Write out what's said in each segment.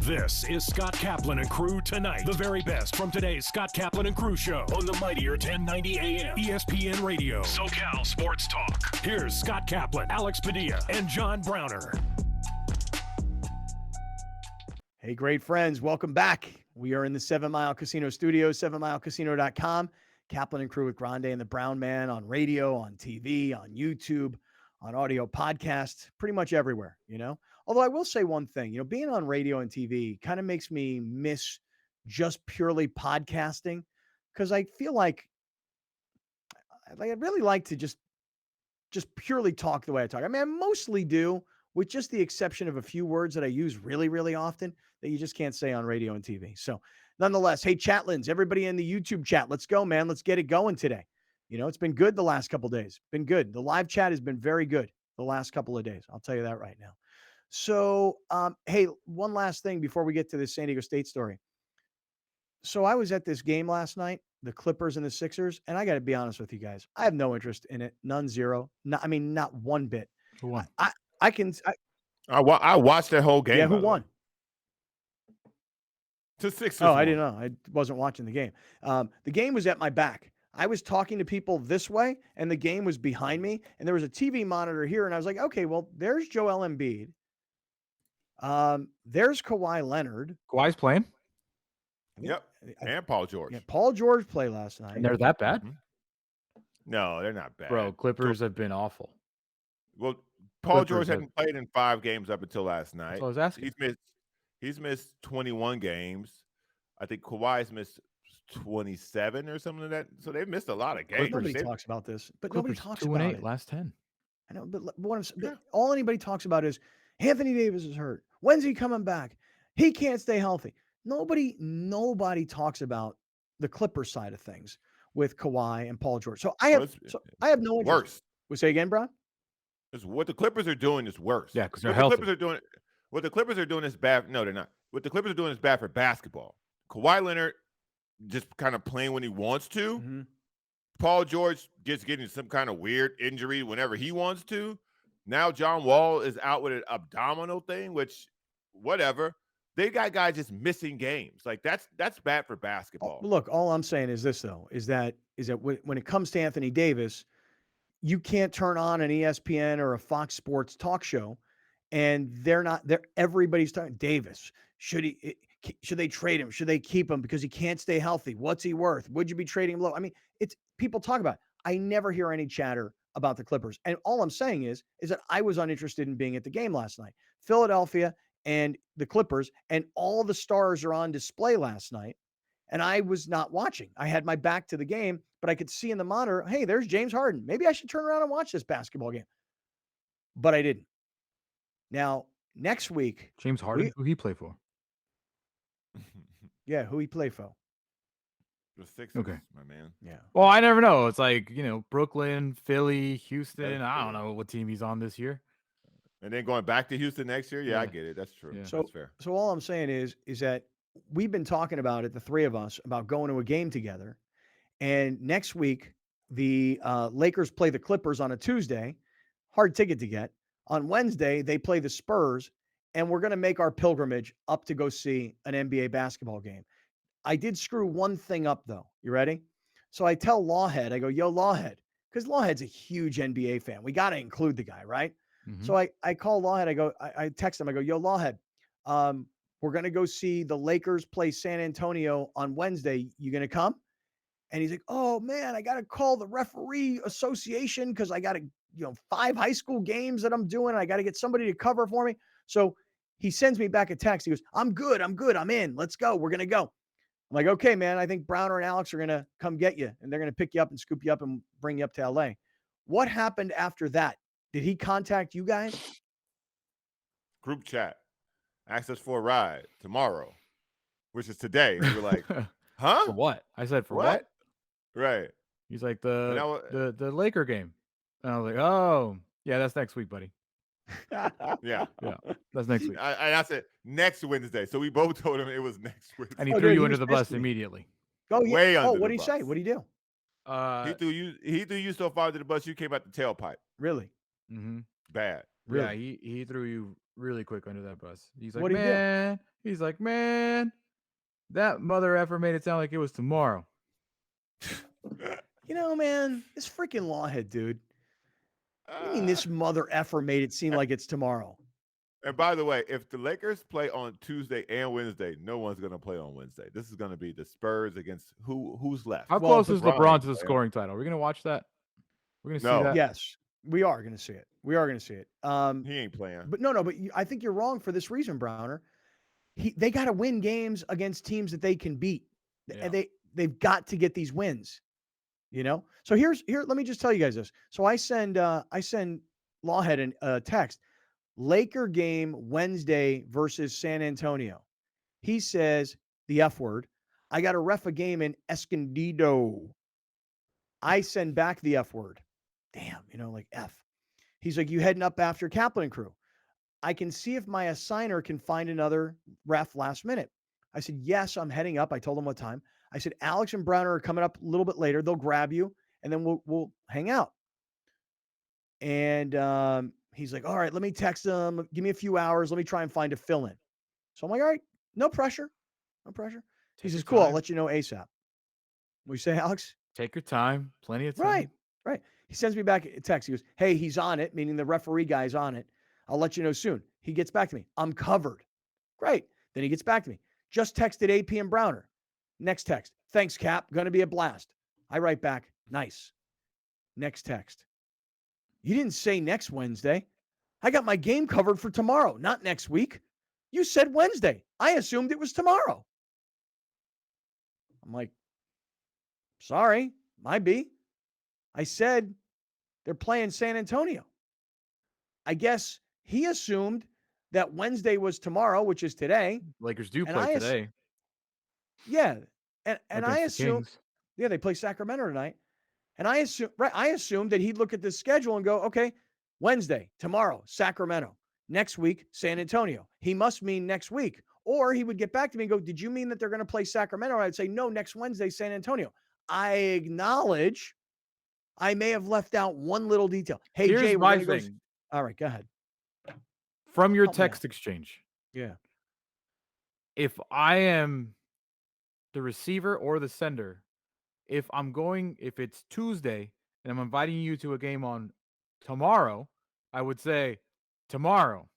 This is Scot, Kaplan and Crew Tonight. The very best from today's Scot, Kaplan and Crew show on the mightier 1090 AM ESPN Radio. SoCal Sports Talk. Here's Scot Kaplan, Alex Padilla, and John Browner. Hey, great friends. Welcome back. We are in the 7 Mile Casino studios, 7milecasino.com. Kaplan and Crew with Grande and the Brown Man on radio, on TV, on YouTube, on audio podcast, pretty much everywhere, you know? Although I will say one thing, being on radio and TV kind of makes me miss just purely podcasting, because I feel like I'd really like to just purely talk the way I talk. I mean, I mostly do, with just the exception of a few words that I use really, really often that you just can't say on radio and TV. So nonetheless, hey, chatlins, everybody in the YouTube chat, let's go, man. Let's get it going today. It's been good the last couple of days. Been good. The live chat has been very good the last couple of days. I'll tell you that right now. So, hey, one last thing before we get to this San Diego State story. So I was at this game last night, the Clippers and the Sixers, and I got to be honest with you guys. I have no interest in it. None, zero. Not one bit. Who won? I watched that whole game. Yeah, who won? The Sixers. Oh, I didn't know. I wasn't watching the game. The game was at my back. I was talking to people this way, and the game was behind me, and there was a TV monitor here, and I was like, okay, well, there's Joel Embiid. There's Kawhi Leonard. Kawhi's playing? Yep. And Paul George. Yeah, Paul George played last night. And they're that bad? Mm-hmm. No, they're not bad. Bro, Clippers have been awful. Well, Paul George hadn't played in 5 games up until last night. That's what I was asking. He's missed 21 games. I think Kawhi's missed 27 or something like that. So they've missed a lot of games. Nobody talks about this. But Clippers nobody talks about 2-8 it. last 10. I know, but all anybody talks about is Anthony Davis is hurt. When's he coming back? He can't stay healthy. Nobody talks about the Clippers side of things with Kawhi and Paul George. So I have no interest. Worse. We say again, bro? What the Clippers are doing is worse. Yeah, because they're healthy. What the Clippers are doing is bad. No, they're not. What the Clippers are doing is bad for basketball. Kawhi Leonard just kind of playing when he wants to. Mm-hmm. Paul George just getting some kind of weird injury whenever he wants to. Now John Wall is out with an abdominal thing, which whatever. They got guys just missing games. Like that's bad for basketball. Look, all I'm saying is this though, is that when it comes to Anthony Davis, you can't turn on an ESPN or a Fox Sports talk show and everybody's talking Davis. Should they trade him? Should they keep him because he can't stay healthy? What's he worth? Would you be trading him low? I mean, it's people talk about it. I never hear any chatter about the Clippers. And all I'm saying is that I was uninterested in being at the game last night. Philadelphia and the Clippers and all the stars are on display last night. And I was not watching. I had my back to the game, but I could see in the monitor, hey, there's James Harden. Maybe I should turn around and watch this basketball game. But I didn't. Now, next week. James Harden, who he play for? Yeah, who he play for? The Sixers, okay, my man. Yeah. Well, I never know. It's like, Brooklyn, Philly, Houston. I don't know what team he's on this year. And then going back to Houston next year? Yeah. I get it. That's true. Yeah. That's fair. So all I'm saying is that we've been talking about it, the three of us, about going to a game together. And next week, the Lakers play the Clippers on a Tuesday. Hard ticket to get. On Wednesday, they play the Spurs. And we're going to make our pilgrimage up to go see an NBA basketball game. I did screw one thing up, though. You ready? So I tell Lawhead, I go, yo, Lawhead, because Lawhead's a huge NBA fan. We got to include the guy, right? Mm-hmm. So I call Lawhead. I text him. I go, yo, Lawhead, we're going to go see the Lakers play San Antonio on Wednesday. You going to come? And he's like, oh, man, I got to call the referee association because I got 5 high school games that I'm doing. I got to get somebody to cover for me. So he sends me back a text. He goes, I'm good. I'm in. Let's go. We're going to go. I'm like, okay, man, I think Browner and Alex are going to come get you, and they're going to pick you up and scoop you up and bring you up to LA. What happened after that? Did he contact you guys? Group chat. Asked us for a ride tomorrow, which is today. We were like, huh? For what? I said, for what? Right. He's like, the Laker game. And I was like, oh, yeah, that's next week, buddy. Yeah, that's next week. I said next Wednesday, so we both told him it was next Wednesday. And he threw you under the bus immediately. Oh, yeah. Way under what did he bus. say? What did he do? He threw you so far to the bus you came out the tailpipe. Really? Mm-hmm. Bad. Really? Yeah, he threw you really quick under that bus. He's like, What'd he do? man. He's like, man, that mother effer made it sound like it was tomorrow. You know, man, this freaking lawhead, dude. What do you mean this mother effer made it seem like it's tomorrow? And by the way, if the Lakers play on Tuesday and Wednesday, no one's going to play on Wednesday. This is going to be the Spurs against who's left. How Well, close is LeBron LeBron ain't to the playing. scoring title? Are we going to watch that? We're going to see No. that? Yes, we are going to see it. We are going to see it. He ain't playing. But no, but I think you're wrong for this reason, Browner. They got to win games against teams that they can beat. Yeah. They've got to get these wins. You know. So here. Let me just tell you guys this. So I send Lawhead a text. Laker game Wednesday versus San Antonio. He says the F word. I got to ref a game in Escondido. I send back the F word. Damn, like F. He's like, you heading up after Kaplan and Crew? I can see if my assigner can find another ref last minute. I said, yes, I'm heading up. I told him what time. I said, Alex and Browner are coming up a little bit later. They'll grab you, and then we'll hang out. And he's like, all right, let me text him. Give me a few hours. Let me try and find a fill-in. So I'm like, all right, no pressure. No pressure. He says, cool, I'll let you know ASAP. What you say, Alex? Take your time. Plenty of time. Right. He sends me back a text. He goes, hey, he's on it, meaning the referee guy's on it. I'll let you know soon. He gets back to me. I'm covered. Great. Then he gets back to me. Just texted AP and Browner. Next text. Thanks, Cap. Going to be a blast. I write back. Nice. Next text. You didn't say next Wednesday. I got my game covered for tomorrow, not next week. You said Wednesday. I assumed it was tomorrow. I'm like, sorry, might be. I said they're playing San Antonio. I guess he assumed that Wednesday was tomorrow, which is today. Lakers do play today. Yeah. And I assume, Kings. yeah, they play Sacramento tonight. And I assumed that he'd look at the schedule and go, okay, Wednesday, tomorrow, Sacramento. Next week, San Antonio. He must mean next week. Or he would get back to me and go, did you mean that they're going to play Sacramento? And I'd say, no, next Wednesday, San Antonio. I acknowledge I may have left out one little detail. Hey, Here's Jay, my we're going to thing. go. All right, go ahead. From your Help me out. text exchange. Yeah. If I am the receiver or the sender, if it's Tuesday and I'm inviting you to a game on tomorrow, I would say tomorrow.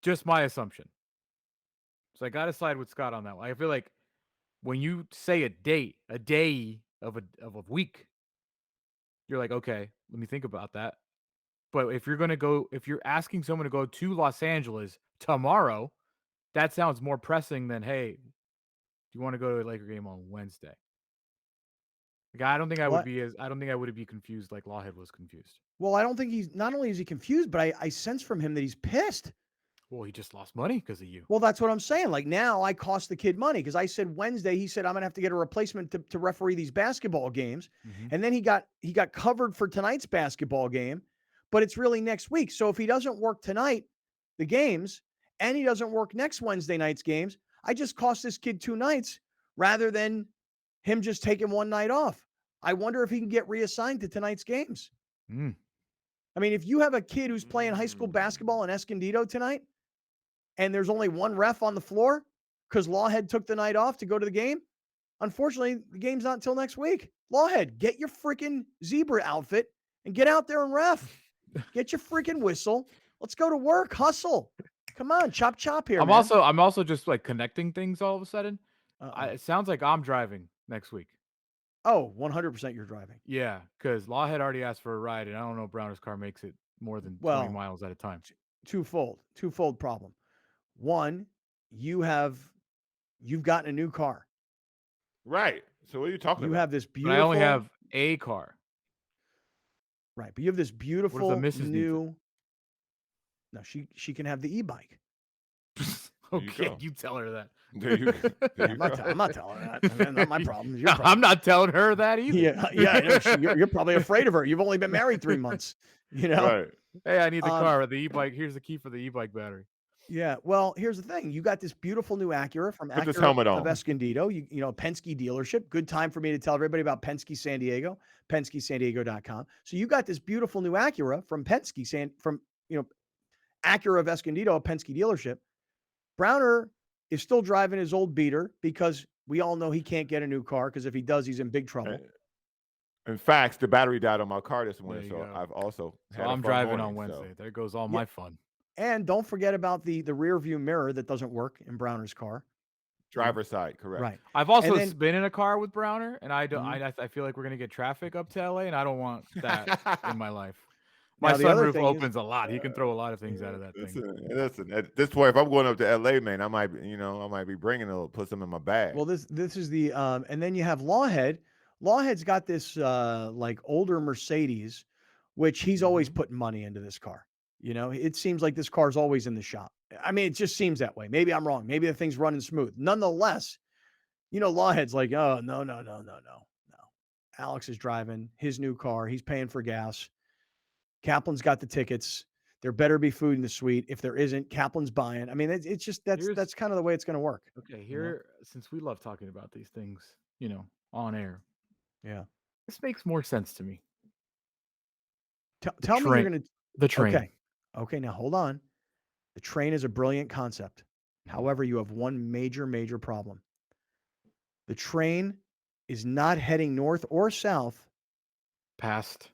Just my assumption. So I got to side with Scott on that one. I feel like when you say a day of a week, you're like, okay, let me think about that. But if you're asking someone to go to Los Angeles tomorrow, that sounds more pressing than, hey, do you want to go to a Laker game on Wednesday? Like, I don't think I would be confused like Lawhead was confused. Well, I don't think not only is he confused, but I sense from him that he's pissed. Well, he just lost money because of you. Well, that's what I'm saying. Like, now I cost the kid money because I said Wednesday. He said I'm gonna have to get a replacement to referee these basketball games, and then he got covered for tonight's basketball game, but it's really next week. So if he doesn't work tonight, the games, and he doesn't work next Wednesday night's games, I just cost this kid 2 nights rather than him just taking 1 night off. I wonder if he can get reassigned to tonight's games. I mean, if you have a kid who's playing high school basketball in Escondido tonight, and there's only one ref on the floor because Lawhead took the night off to go to the game, unfortunately, the game's not until next week. Lawhead, get your freaking zebra outfit and get out there and ref. Get your freaking whistle. Let's go to work. Hustle. Come on, chop here. I'm also just like connecting things all of a sudden. Uh-oh. It sounds like I'm driving next week. Oh, 100% you're driving. Yeah, because Lawhead already asked for a ride, and I don't know if Browner's car makes it more than 20 miles at a time. Twofold problem. One, you've gotten a new car. Right. So what are you talking about? You have this beautiful. But I only have a car. Right, but you have this beautiful What does the missus need? No, she can have the e-bike. Okay, you tell her that. I'm not telling her that. That's not my problem. It's your problem. I'm not telling her that either. Yeah. I know. You're probably afraid of her. You've only been married 3 months. You know. Right. Hey, I need the car. The e-bike. Here's the key for the e-bike battery. Yeah. Well, here's the thing. You got this beautiful new Acura from Put this Acura helmet of on. Escondido, Penske dealership. Good time for me to tell everybody about Penske San Diego, PenskeSanDiego.com. So you got this beautiful new Acura from Acura of Escondido, a Penske dealership. Browner is still driving his old beater because we all know he can't get a new car because if he does, he's in big trouble. In fact, the battery died on my car this There morning, you so go. I've also So had a I'm fun driving morning, on Wednesday. so. There goes all Yeah. my fun. And don't forget about the rear view mirror that doesn't work in Browner's car. Driver's side, correct. Right. I've also then- been in a car with Browner, and I don't. Mhm. I feel like we're gonna get traffic up to LA, and I don't want that in my life. My Now, the other sunroof thing is- opens a lot. He can throw a lot of things out of that thing. Listen, at this point, if I'm going up to LA, man, I might be bringing put some in my bag. Well, this is the and then you have Lawhead. Lawhead's got this like older Mercedes, which he's always putting money into this car. It seems like this car's always in the shop. I mean, it just seems that way. Maybe I'm wrong. Maybe the thing's running smooth. Nonetheless, Lawhead's like, oh no. Alex is driving his new car. He's paying for gas. Kaplan's got the tickets. There better be food in the suite. If there isn't, Kaplan's buying. I mean, it's just that's kind of the way it's going to work. Okay, here, since we love talking about these things, on air. Yeah. This makes more sense to me. Tell me you're going to the train. Okay, now hold on. The train is a brilliant concept. However, you have one major problem. The train is not heading north or south past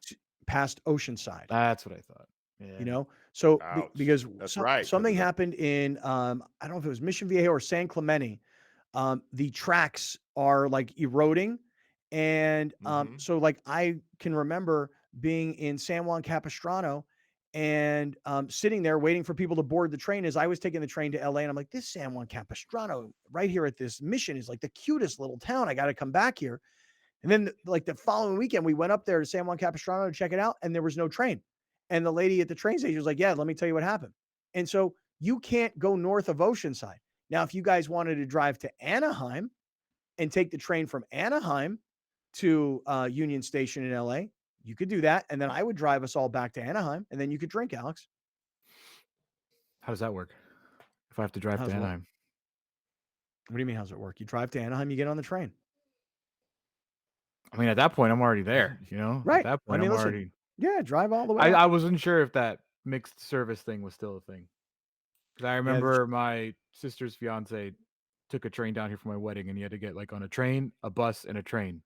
Oceanside. That's what I thought. Yeah. So because right, something happened in I don't know if it was Mission Viejo or San Clemente. The tracks are like eroding, and so like I can remember being in San Juan Capistrano and sitting there waiting for people to board the train as I was taking the train to LA, and I'm like, this San Juan Capistrano right here at this Mission is like the cutest little town. I got to come back here. And then like the following weekend, we went up there to San Juan Capistrano to check it out, and there was no train. And the lady at the train station was like, yeah, let me tell you what happened. And so you can't go north of Oceanside. Now, if you guys wanted to drive to Anaheim and take the train from Anaheim to Union Station in LA, you could do that. And then I would drive us all back to Anaheim, and then you could drink, Alex. How does that work? If I have to drive to Anaheim? What do you mean, how's it work? You drive to Anaheim, you get on the train. I mean, at that point, I'm already there, Right. At that point, I'm already... Yeah, drive all the way. I wasn't sure if that mixed service thing was still a thing. Because I remember my sister's fiance took a train down here for my wedding, and he had to get like on a train, a bus, and a train.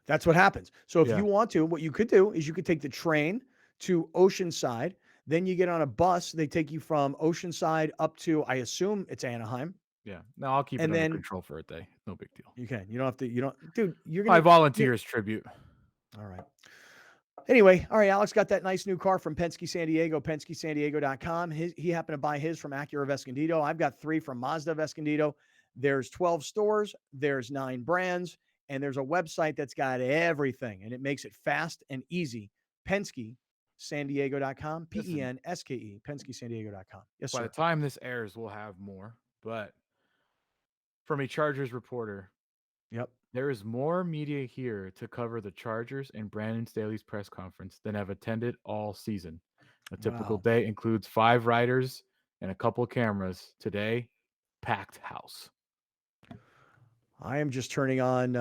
That's what happens. So if you want to, what you could do is you could take the train to Oceanside. Then you get on a bus. They take you from Oceanside up to, I assume it's Anaheim. Yeah. No, I'll keep it under control for a day. No big deal. You can. You don't have to. You don't, dude. You're gonna. My volunteers tribute. All right. Anyway, all right. Alex got that nice new car from Penske San Diego, PenskeSanDiego.com. He happened to buy his from Acura of Escondido. I've got 3 from Mazda of Escondido. There's 12 stores. There's 9 brands. And there's a website that's got everything, and it makes it fast and easy. PenskeSanDiego.com, PenSke, PenskeSanDiego.com. Yes, sir. By the time this airs, we'll have more. But from a Chargers reporter, there is more media here to cover the Chargers and Brandon Staley's press conference than have attended all season. A typical day includes 5 writers and a couple cameras. Today, packed house. I am just turning on.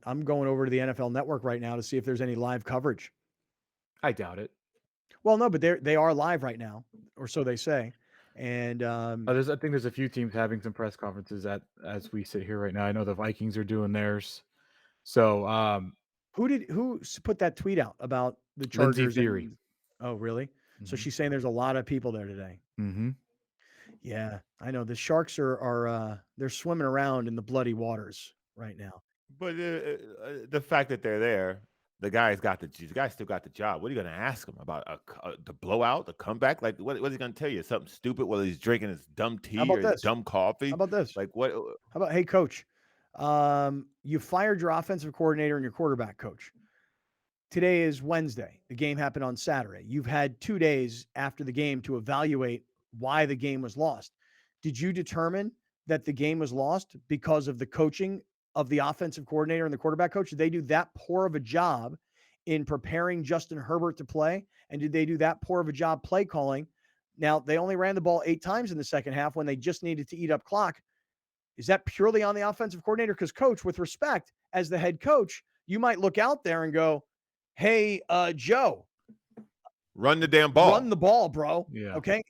I'm going over to the NFL Network right now to see if there's any live coverage. I doubt it. Well, no, but they are live right now, or so they say. And I think there's a few teams having some press conferences as we sit here right now. I know the Vikings are doing theirs. So who put that tweet out about the Chargers? Lindsay Theory. Oh, really? Mm-hmm. So she's saying there's a lot of people there today. Mm-hmm. Yeah, I know. The Sharks are they're swimming around in the bloody waters right now. But the fact that they're there, the guy still got the job. What are you going to ask him about the blowout, the comeback? Like, what is he going to tell you? Something stupid while he's drinking his dumb tea or his dumb coffee? How about this? Like what? How about, hey, coach, you fired your offensive coordinator and your quarterback coach. Today is Wednesday. The game happened on Saturday. You've had 2 days after the game to evaluate why the game was lost. Did you determine that the game was lost because of the coaching of the offensive coordinator and the quarterback coach? Did they do that poor of a job in preparing Justin Herbert to play? And did they do that poor of a job play calling Now, they only ran the ball 8 times in the second half when they just needed to eat up clock. Is that purely on the offensive coordinator? Because, coach, with respect, as the head coach, you might look out there and go, hey, Joe, Run the damn ball. run the ball, bro. Yeah. Okay.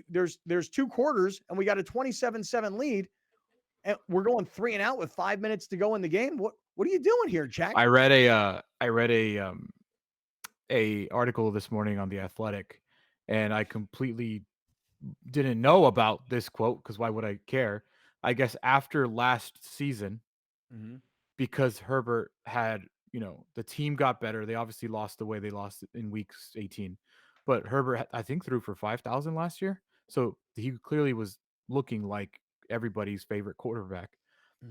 There's 2 quarters and we got a 27-7 lead and we're going 3 and out with 5 minutes to go in the game. What are you doing here, Jack? I read a article this morning on The Athletic, and I completely didn't know about this quote because why would I care? I guess after last season, because Herbert had, the team got better. They obviously lost the way they lost in weeks 18, but Herbert, I think, threw for 5,000 last year. So he clearly was looking like everybody's favorite quarterback.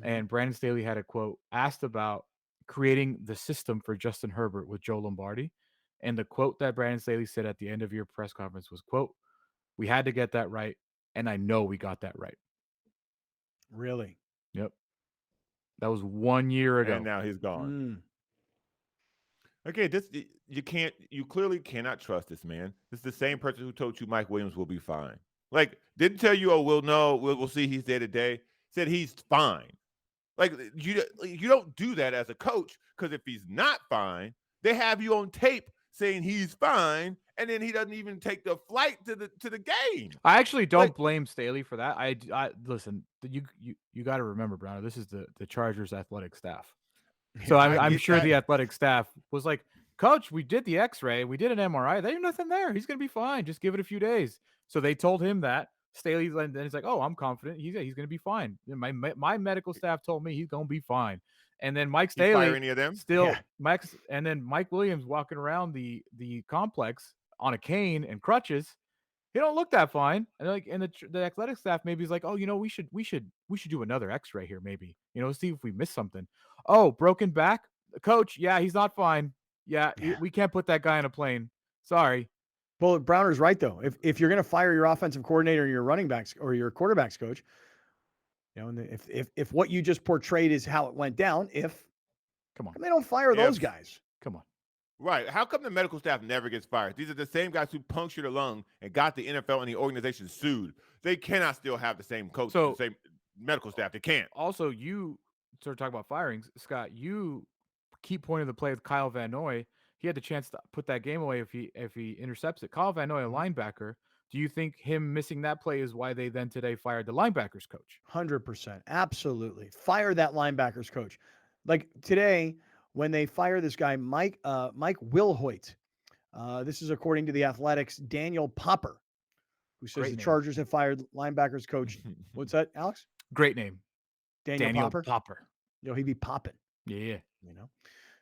And Brandon Staley had a quote asked about creating the system for Justin Herbert with Joe Lombardi. And the quote that Brandon Staley said at the end of your press conference was, quote, "We had to get that right. And I know we got that right." Really? Yep. That was 1 year ago. And now he's gone. Okay, you clearly cannot trust this man. This is the same person who told you Mike Williams will be fine. Like, didn't tell you, we'll see he's day to day. Said he's fine. Like, you don't do that as a coach, because if he's not fine, they have you on tape saying he's fine, and then he doesn't even take the flight to the game. I actually don't blame Staley for that. I listen, you got to remember, Browner, this is the Chargers athletic staff. So I'm sure the athletic staff was like, "Coach, we did the X-ray, we did an MRI. There's nothing there. He's gonna be fine. Just give it a few days." So they told him that. Staley, and then he's like, "Oh, I'm confident. He's gonna be fine. My medical staff told me he's gonna be fine." And then Mike Staley, fire any of them? and then Mike Williams walking around the complex on a cane and crutches. He don't look that fine. And the athletic staff maybe is like, "Oh, we should do another X-ray here, maybe. See if we missed something." "Oh, broken back, coach. Yeah, he's not fine. Yeah, we can't put that guy on a plane. Sorry." Well, Browner's right though. If you're going to fire your offensive coordinator, your running backs, or your quarterbacks coach, and if what you just portrayed is how it went down, come on, they don't fire those guys. Come on. Right. How come the medical staff never gets fired? These are the same guys who punctured a lung and got the NFL and the organization sued. They cannot still have the same coach, the same medical staff. They can't. Also, you sort of talk about firings, Scott. You keep pointing the play with Kyle Van Noy. He had the chance to put that game away if he intercepts it. Kyle Van Noy, a linebacker. Do you think him missing that play is why they then today fired the linebackers coach? 100%. Absolutely. Fire that linebackers coach. Like today, when they fire this guy, Mike Wilhoit, this is according to the Athletics' Daniel Popper, who says the Chargers have fired linebackers coach. What's that, Alex? Great name. Daniel Popper. He'd be popping. Yeah.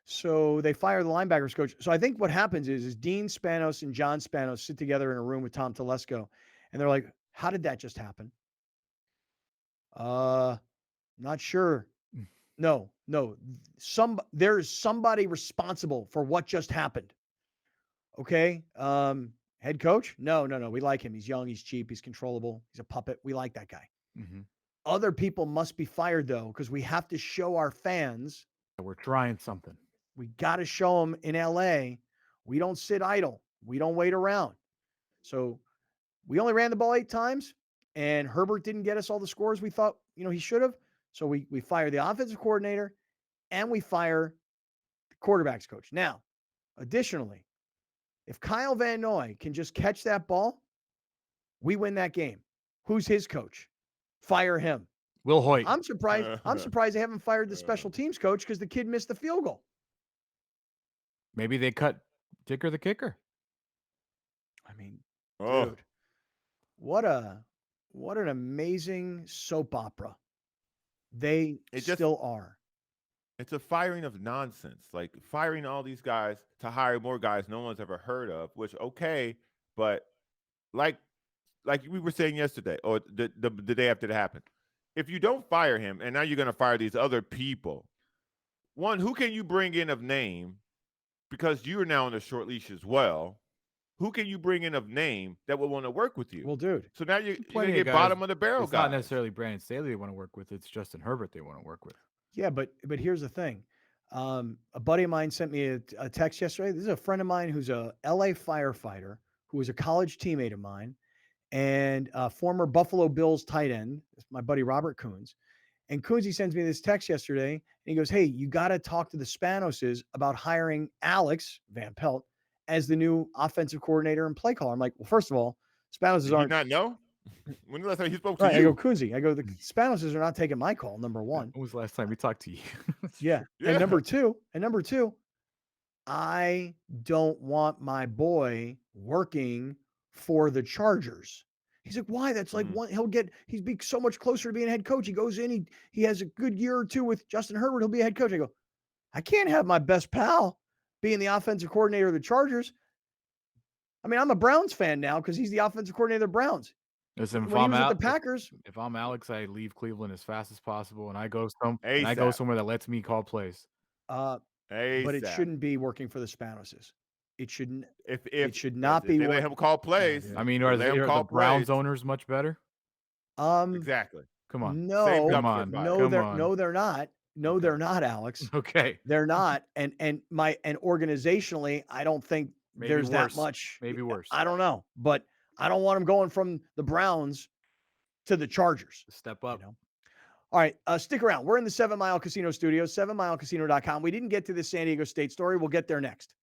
So they fire the linebackers coach. So I think what happens is Dean Spanos and John Spanos sit together in a room with Tom Telesco, and they're like, "How did that just happen?" Not sure. No. There's somebody responsible for what just happened. Okay. Head coach? No. We like him. He's young. He's cheap. He's controllable. He's a puppet. We like that guy. Other people must be fired though, because we have to show our fans we're trying something. We got to show them in LA. We don't sit idle. We don't wait around. So we only ran the ball 8 times, and Herbert didn't get us all the scores we thought he should have. So we fire the offensive coordinator, and we fire the quarterbacks coach. Now, additionally, if Kyle Van Noy can just catch that ball, we win that game. Who's his coach? Fire him. Will Hoyt. I'm surprised they haven't fired the special teams coach because the kid missed the field goal. Maybe they cut Dicker the kicker. I mean, dude, what an amazing soap opera they still are. It's a firing of nonsense, like firing all these guys to hire more guys no one's ever heard of, which, okay, but like we were saying yesterday or the day after it happened, if you don't fire him and now you're going to fire these other people, one, who can you bring in of name? Because you're now on a short leash as well. Who can you bring in of name that will want to work with you? Well, dude. So now you're going to get bottom of the barrel it's guys. Not necessarily Brandon Staley they want to work with. It's Justin Herbert they want to work with. Yeah, but here's the thing. A buddy of mine sent me a text yesterday. This is a friend of mine who's a LA firefighter who was a college teammate of mine. and former Buffalo Bills tight end, my buddy Robert Coons. And Coonsy sends me this text yesterday, and he goes, "Hey, you got to talk to the Spanoses about hiring Alex Van Pelt as the new offensive coordinator and play caller." I'm like, well, first of all, Spanoses aren't. Did he not know? When the last time he spoke to Right, you? I go, Coonsy, the Spanoses are not taking my call, number one. When was the last time we talked to you? Yeah. Yeah. And number two, I don't want my boy working for the Chargers. He's like, why? That's like one. He's be so much closer to being a head coach. He goes in, he has a good year or two with Justin Herbert. He'll be a head coach. I go, I can't have my best pal being the offensive coordinator of the Chargers. I mean, I'm a Browns fan now because he's the offensive coordinator of the Browns. Listen, When he was at the Packers, if I'm Alex, I leave Cleveland as fast as possible, and I go ASAP. somewhere that lets me call plays. but it shouldn't be working for the Spanoses. It shouldn't. It should not be. They let him call plays. I mean, are the Browns owners much better? Exactly. Come on. No, they're not. No, Okay. they're not, Alex. Okay. They're not. And organizationally, I don't think Maybe there's that worse. much. Maybe worse. I don't know, but I don't want them going from the Browns to the Chargers. Step up. You know? All right, stick around. We're in the 7 Mile Casino studios, 7milecasino.com. We didn't get to the San Diego State story. We'll get there next.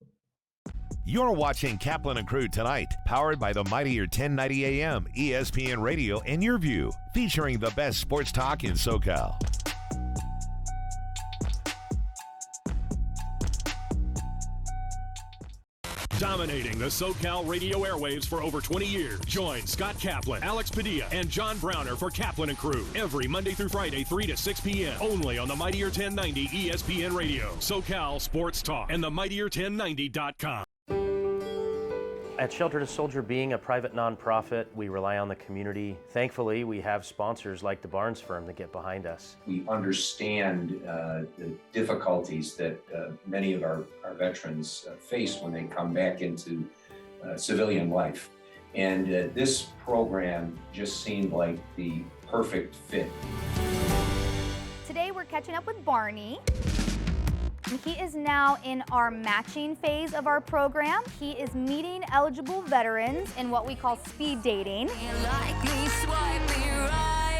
You're watching Kaplan and Crew Tonight, powered by the mightier 1090 AM, ESPN Radio, and Your View, featuring the best sports talk in SoCal. Dominating the SoCal radio airwaves for over 20 years. Join Scott Kaplan, Alex Padilla, and John Browner for Kaplan and Crew every Monday through Friday, 3 to 6 p.m. only on the mightier 1090 ESPN Radio, SoCal Sports Talk, and the mightier1090.com. At Shelter to Soldier, being a private nonprofit, we rely on the community. Thankfully, we have sponsors like the Barnes firm that get behind us. We understand the difficulties that many of our veterans face when they come back into civilian life. And this program just seemed like the perfect fit. Today we're catching up with Barney. He is now in our matching phase of our program. He is meeting eligible veterans in what we call speed dating.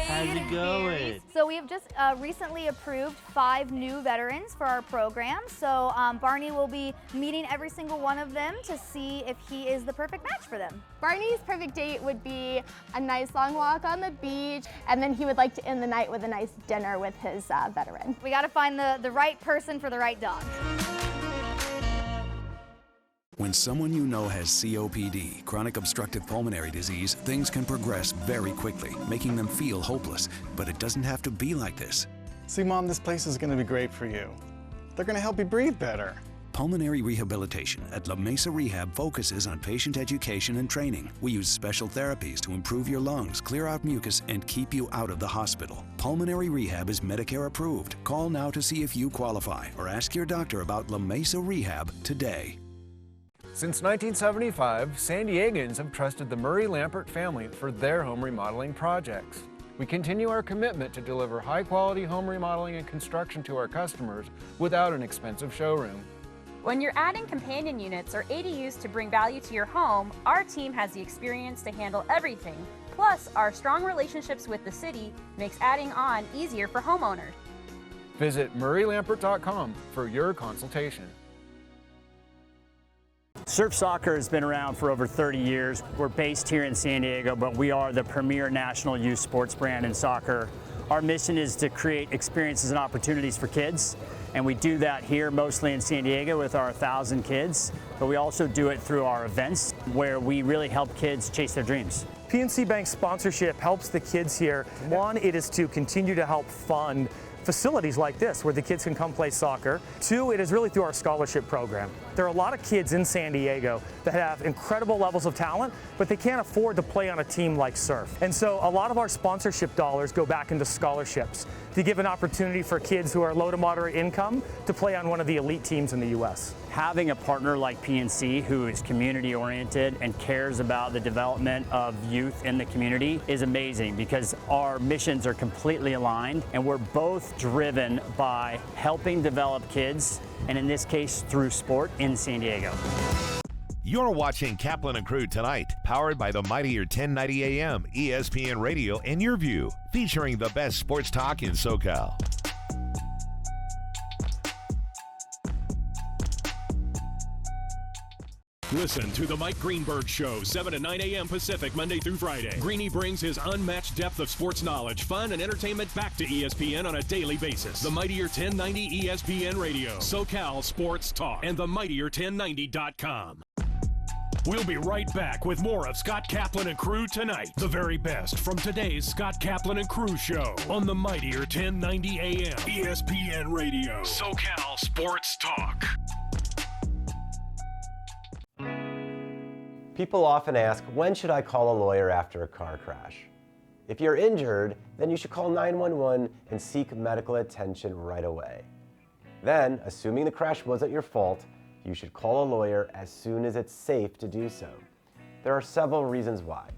How's it going? So we have just recently approved 5 new veterans for our program. So Barney will be meeting every single one of them to see if he is the perfect match for them. Barney's perfect date would be a nice long walk on the beach, and then he would like to end the night with a nice dinner with his veteran. We got to find the right person for the right dog. When someone you know has COPD, chronic obstructive pulmonary disease, things can progress very quickly, making them feel hopeless. But it doesn't have to be like this. See, Mom, this place is going to be great for you. They're going to help you breathe better. Pulmonary rehabilitation at La Mesa Rehab focuses on patient education and training. We use special therapies to improve your lungs, clear out mucus, and keep you out of the hospital. Pulmonary rehab is Medicare approved. Call now to see if you qualify or ask your doctor about La Mesa Rehab today. Since 1975, San Diegans have trusted the Murray Lampert family for their home remodeling projects. We continue our commitment to deliver high-quality home remodeling and construction to our customers without an expensive showroom. When you're adding companion units or ADUs to bring value to your home, our team has the experience to handle everything. Plus, our strong relationships with the city makes adding on easier for homeowners. Visit murraylampert.com for your consultation. Surf Soccer has been around for over 30 years. We're based here in San Diego, but we are the premier national youth sports brand in soccer. Our mission is to create experiences and opportunities for kids, and we do that here mostly in San Diego with our 1,000 kids, but we also do it through our events where we really help kids chase their dreams. PNC Bank sponsorship helps the kids here. One, it is to continue to help fund facilities like this where the kids can come play soccer. Two, it is really through our scholarship program. There are a lot of kids in San Diego that have incredible levels of talent, but they can't afford to play on a team like Surf. And so a lot of our sponsorship dollars go back into scholarships to give an opportunity for kids who are low to moderate income to play on one of the elite teams in the U.S. Having a partner like PNC who is community oriented and cares about the development of youth in the community is amazing because our missions are completely aligned and we're both driven by helping develop kids, and in this case through sport in San Diego. You're watching Kaplan and Crew Tonight, powered by the mightier 1090 AM, ESPN Radio, and Your View, featuring the best sports talk in SoCal. Listen to the Mike Greenberg Show, 7 to 9 a.m. Pacific, Monday through Friday. Greeny brings his unmatched depth of sports knowledge, fun, and entertainment back to ESPN on a daily basis. The mightier 1090 ESPN Radio, SoCal Sports Talk, and the mightier1090.com. We'll be right back with more of Scot Kaplan and Crew Tonight. The very best from today's Scot Kaplan and Crew Show on the mightier 1090 AM, ESPN Radio, SoCal Sports Talk. People often ask, when should I call a lawyer after a car crash? If you're injured, then you should call 911 and seek medical attention right away. Then, assuming the crash wasn't your fault, you should call a lawyer as soon as it's safe to do so. There are several reasons why.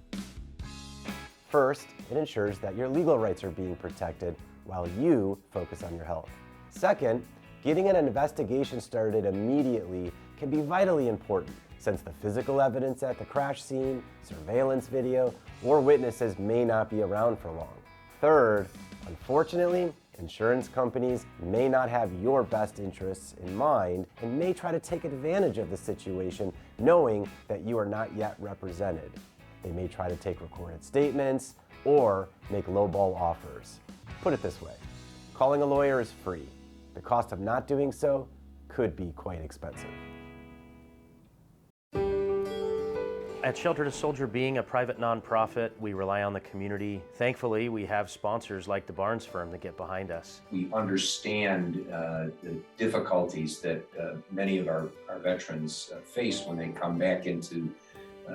First, it ensures that your legal rights are being protected while you focus on your health. Second, getting an investigation started immediately can be vitally important, since the physical evidence at the crash scene, surveillance video, or witnesses may not be around for long. Third, unfortunately, insurance companies may not have your best interests in mind and may try to take advantage of the situation knowing that you are not yet represented. They may try to take recorded statements or make lowball offers. Put it this way, calling a lawyer is free. The cost of not doing so could be quite expensive. At Shelter to Soldier, being a private nonprofit, we rely on the community. Thankfully, we have sponsors like the Barnes firm that get behind us. We understand the difficulties that many of our veterans face when they come back into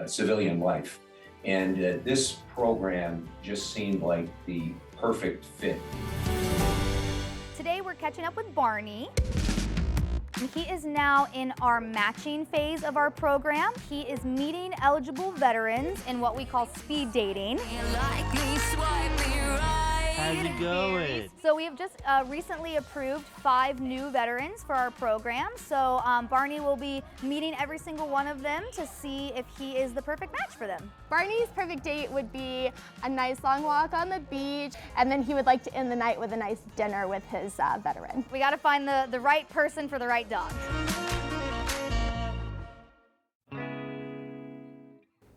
civilian life. And this program just seemed like the perfect fit. Today we're catching up with Barney. He is now in our matching phase of our program. He is meeting eligible veterans in what we call speed dating. How's it going? So we have just recently approved 5 new veterans for our program. So Barney will be meeting every single one of them to see if he is the perfect match for them. Barney's perfect date would be a nice long walk on the beach, and then he would like to end the night with a nice dinner with his veteran. We got to find the right person for the right dog.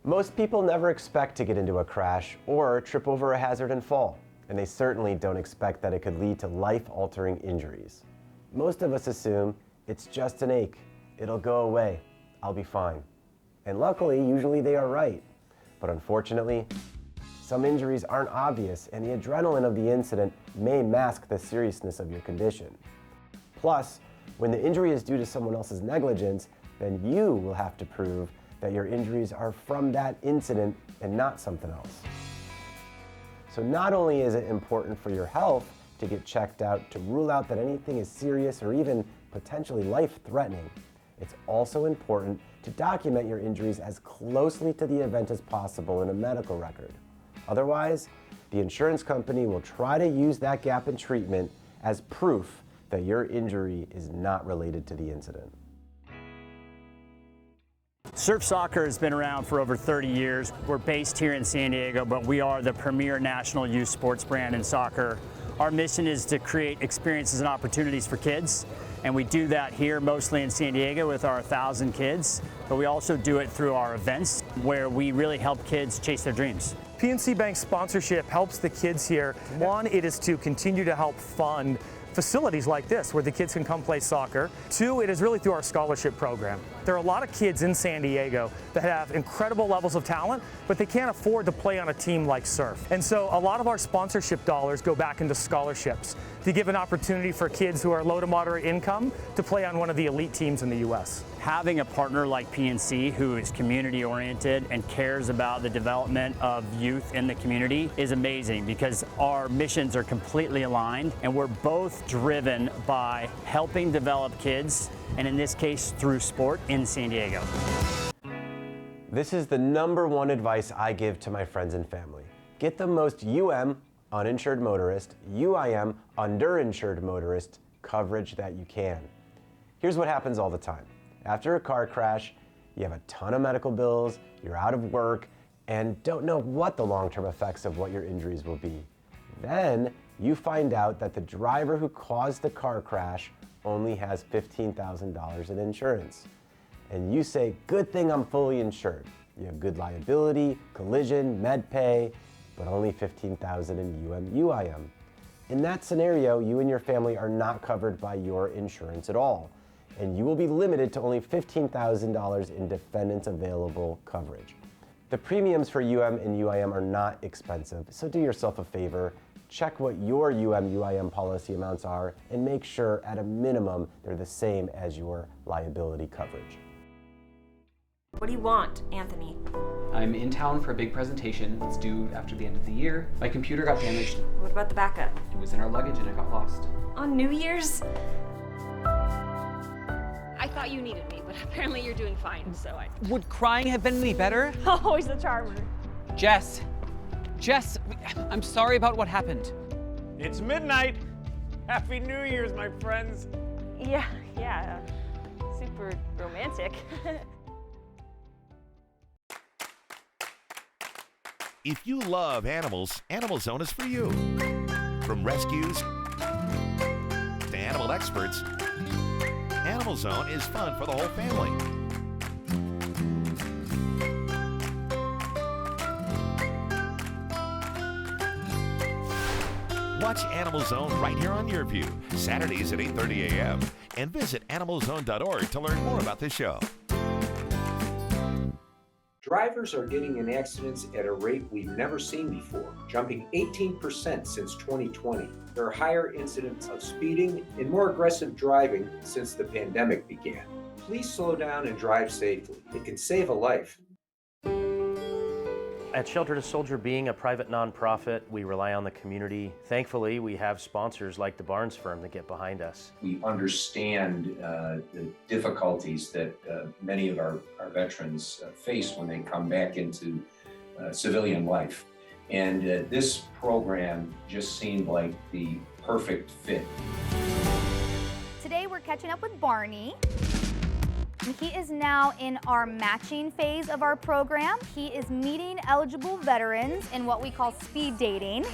Most people never expect to get into a crash or trip over a hazard and fall, and they certainly don't expect that it could lead to life-altering injuries. Most of us assume it's just an ache. It'll go away. I'll be fine. And luckily, usually they are right. But unfortunately, some injuries aren't obvious, and the adrenaline of the incident may mask the seriousness of your condition. Plus, when the injury is due to someone else's negligence, then you will have to prove that your injuries are from that incident and not something else. So not only is it important for your health to get checked out to rule out that anything is serious or even potentially life-threatening, it's also important to document your injuries as closely to the event as possible in a medical record. Otherwise, the insurance company will try to use that gap in treatment as proof that your injury is not related to the incident. Surf soccer has been around for over 30 years. We're based here in San Diego, but we are the premier national youth sports brand in soccer. Our mission is to create experiences and opportunities for kids, and we do that here mostly in San Diego with our 1,000 kids, but we also do it through our events where we really help kids chase their dreams. PNC Bank's sponsorship helps the kids here. One, it is to continue to help fund facilities like this where the kids can come play soccer. Two, it is really through our scholarship program. There are a lot of kids in San Diego that have incredible levels of talent, but they can't afford to play on a team like Surf. And so a lot of our sponsorship dollars go back into scholarships to give an opportunity for kids who are low to moderate income to play on one of the elite teams in the U.S. Having a partner like PNC who is community oriented and cares about the development of youth in the community is amazing, because our missions are completely aligned and we're both driven by helping develop kids, and in this case through sport in San Diego. This is the #1 advice I give to my friends and family. Get the most UM, uninsured motorist, UIM, underinsured motorist coverage that you can. Here's what happens all the time. After a car crash, you have a ton of medical bills, you're out of work, and don't know what the long-term effects of what your injuries will be. Then you find out that the driver who caused the car crash only has $15,000 in insurance. And you say, good thing I'm fully insured. You have good liability, collision, med pay, but only $15,000 in UM/UIM. In that scenario, you and your family are not covered by your insurance at all, and you will be limited to only $15,000 in defendants available coverage. The premiums for UM and UIM are not expensive, so do yourself a favor, check what your UM/UIM policy amounts are, and make sure at a minimum they're the same as your liability coverage. What do you want, Anthony? I'm in town for a big presentation that's due after the end of the year. My computer got damaged. What about the backup? It was in our luggage and it got lost. On New Year's? I thought you needed me, but apparently you're doing fine, so I... Would crying have been any better? Always the charmer. Jess, I'm sorry about what happened. It's midnight. Happy New Year's, my friends. Yeah, super romantic. If you love animals, Animal Zone is for you. From rescues to animal experts, Animal Zone is fun for the whole family. Watch Animal Zone right here on your view, Saturdays at 8:30 a.m. and visit animalzone.org to learn more about the show. Drivers are getting in accidents at a rate we've never seen before, jumping 18% since 2020. There are higher incidents of speeding and more aggressive driving since the pandemic began. Please slow down and drive safely. It can save a life. At Shelter to Soldier, being a private nonprofit, we rely on the community. Thankfully, we have sponsors like the Barnes firm that get behind us. We understand the difficulties that many of our veterans face when they come back into civilian life. And this program just seemed like the perfect fit. Today we're catching up with Barney. He is now in our matching phase of our program. He is meeting eligible veterans in what we call speed dating.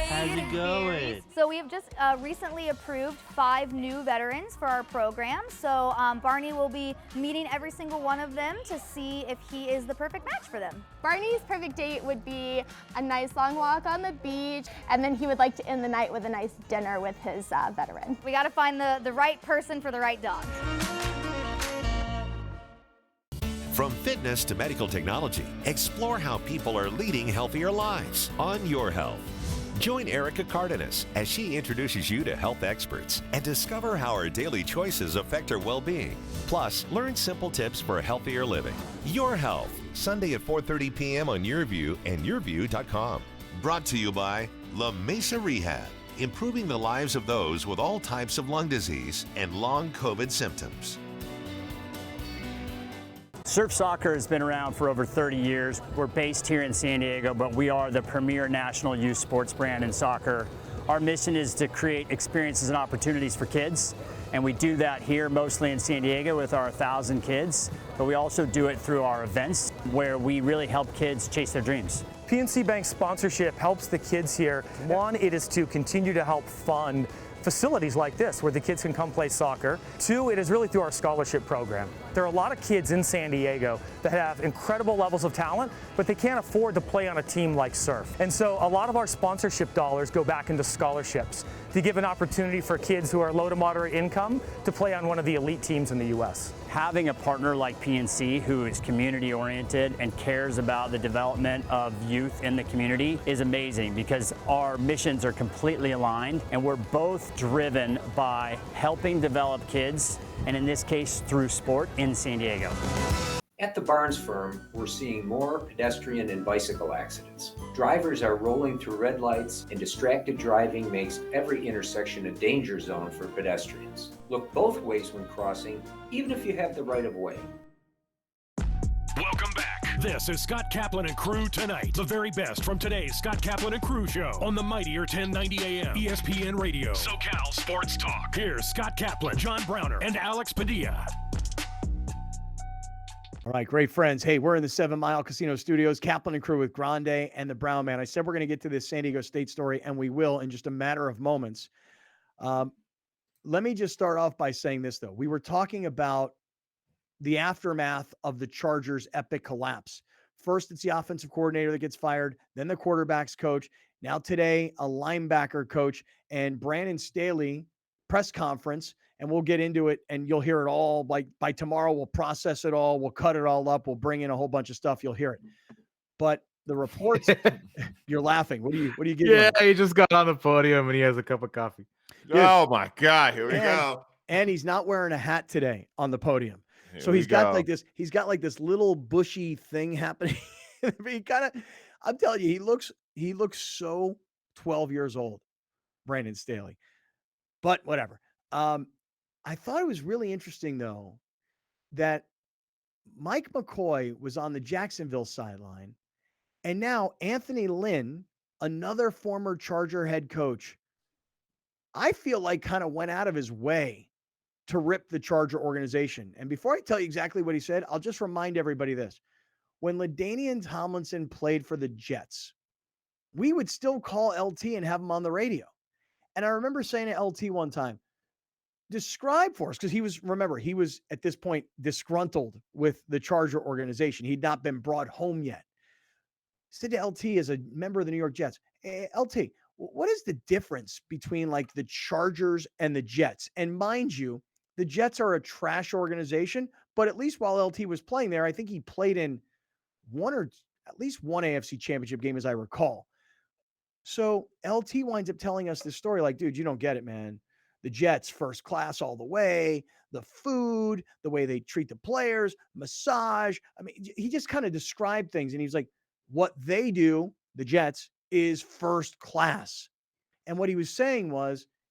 How's it going? So we have just recently approved 5 new veterans for our program. So Barney will be meeting every single one of them to see if he is the perfect match for them. Barney's perfect date would be a nice long walk on the beach, and then he would like to end the night with a nice dinner with his veteran. We got to find the right person for the right dog. From fitness to medical technology, explore how people are leading healthier lives on Your Health. Join Erica Cardenas as she introduces you to health experts and discover how our daily choices affect our well-being. Plus, learn simple tips for a healthier living. Your Health, Sunday at 4:30 p.m. on YourView and YourView.com. Brought to you by La Mesa Rehab, improving the lives of those with all types of lung disease and long COVID symptoms. Surf soccer has been around for over 30 years. We're based here in San Diego, but we are the premier national youth sports brand in soccer. Our mission is to create experiences and opportunities for kids, and we do that here mostly in San Diego with our 1,000 kids, but we also do it through our events where we really help kids chase their dreams. PNC Bank's sponsorship helps the kids here. One, it is to continue to help fund facilities like this where the kids can come play soccer. Two, it is really through our scholarship program. There are a lot of kids in San Diego that have incredible levels of talent, but they can't afford to play on a team like surf. And so a lot of our sponsorship dollars go back into scholarships to give an opportunity for kids who are low to moderate income to play on one of the elite teams in the U.S. Having a partner like PNC who is community oriented and cares about the development of youth in the community is amazing, because our missions are completely aligned and we're both driven by helping develop kids, and in this case through sport in San Diego. At the Barnes firm, we're seeing more pedestrian and bicycle accidents. Drivers are rolling through red lights, and distracted driving makes every intersection a danger zone for pedestrians. Look both ways when crossing, even if you have the right of way. Welcome back. This is Scott Kaplan and Crew Tonight. The very best from today's Scott Kaplan and Crew show on the mightier 1090 AM ESPN Radio. SoCal Sports Talk. Here's Scott Kaplan, John Browner, and Alex Padilla. All right, great friends. Hey, we're in the 7 Mile Casino Studios, Kaplan and Crew with Grande and the Brown Man. I said we're going to get to this San Diego State story, and we will in just a matter of moments. Let me just start off by saying this, though. We were talking about the aftermath of the Chargers' epic collapse. First, it's the offensive coordinator that gets fired, then the quarterback's coach. Now today, a linebacker coach, and Brandon Staley press conference, and we'll get into it, and you'll hear it all. Like by tomorrow, we'll process it all, we'll cut it all up, we'll bring in a whole bunch of stuff. You'll hear it. But the reports, you're laughing. What are you getting? Yeah, he just got on the podium and he has a cup of coffee. Dude. Oh my God, here we go. And he's not wearing a hat today on the podium. Here So we he's got go. he's got like this little bushy thing happening. He kind of, I'm telling you, he looks so 12 years old, Brandon Staley. But whatever. I thought it was really interesting though that Mike McCoy was on the Jacksonville sideline, and now Anthony Lynn, another former Charger head coach, I feel like kind of went out of his way to rip the Charger organization. And before I tell you exactly what he said, I'll just remind everybody this. When LaDainian Tomlinson played for the Jets, we would still call LT and have him on the radio. And I remember saying to LT one time, describe for us, because he was at this point disgruntled with the Charger organization. He'd not been brought home yet. Said to LT as a member of the New York Jets, hey, LT, what is the difference between like the Chargers and the Jets? And mind you, the Jets are a trash organization, but at least while LT was playing there, I think he played in at least one AFC championship game, as I recall. So LT winds up telling us this story like, dude, you don't get it, man. The Jets, first class all the way, the food, the way they treat the players, massage. I mean, he just kind of described things. And he's like, what they do, the Jets, is first class. And what he was saying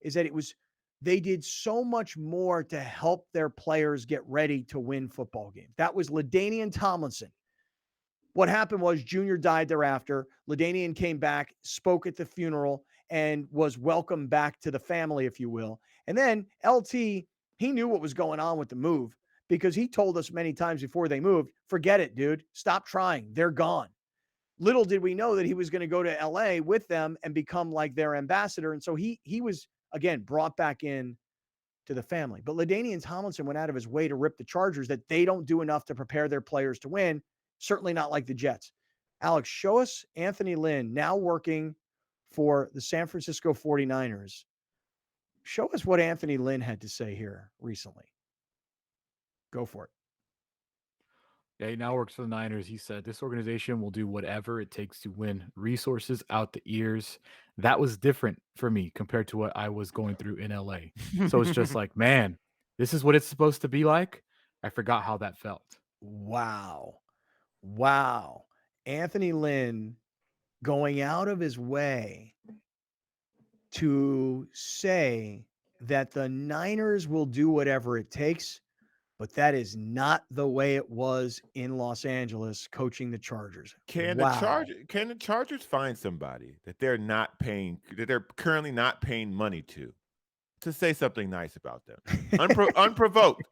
is that they did so much more to help their players get ready to win football games. That was LaDainian Tomlinson. What happened was Junior died thereafter. LaDainian came back, spoke at the funeral, and was welcomed back to the family, if you will. And then LT, he knew what was going on with the move because he told us many times before they moved, forget it, dude. Stop trying. They're gone. Little did we know that he was going to go to LA with them and become like their ambassador. And so he was, again, brought back in to the family. But LaDainian Tomlinson went out of his way to rip the Chargers that they don't do enough to prepare their players to win. Certainly not like the Jets. Alex, show us Anthony Lynn now working for the San Francisco 49ers. Show us what Anthony Lynn had to say here recently. Go for it. Yeah, he now works for the Niners. He said, this organization will do whatever it takes to win. Resources out the ears. That was different for me compared to what I was going through in LA. So it's just like, man, this is what it's supposed to be like. I forgot how that felt. Wow. Anthony Lynn going out of his way to say that the Niners will do whatever it takes, but that is not the way it was in Los Angeles coaching the Chargers. Can the Chargers find somebody that they're currently not paying money to say something nice about them, unprovoked,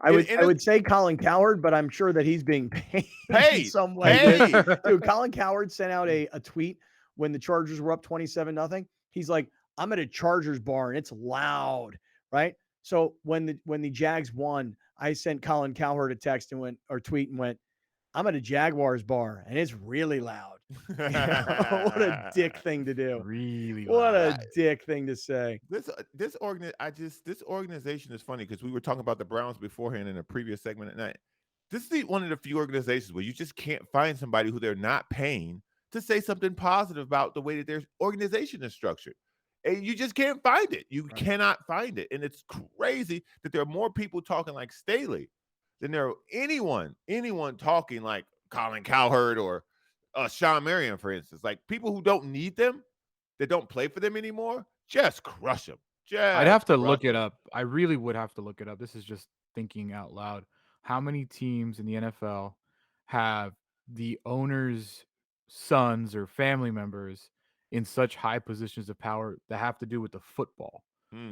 I would say Colin Cowherd, but I'm sure that he's being paid in some way. Dude, Colin Cowherd sent out a tweet when the Chargers were up 27-0. He's like, I'm at a Chargers bar and it's loud, right? So when the Jags won, I sent Colin Cowherd a tweet and went, I'm at a Jaguars bar and it's really loud. What a dick thing to do. Really loud. What a dick thing to say. This organization is funny because we were talking about the Browns beforehand in a previous segment at night. This is one of the few organizations where you just can't find somebody who they're not paying to say something positive about the way that their organization is structured. And you just can't find it. You cannot find it. And it's crazy that there are more people talking like Staley than there are anyone talking like Colin Cowherd or Sean Marion, for instance. Like people who don't need them, that don't play for them anymore, just crush them. I'd have to look it up. I really would have to look it up. This is just thinking out loud. How many teams in the NFL have the owner's sons or family members in such high positions of power that have to do with the football?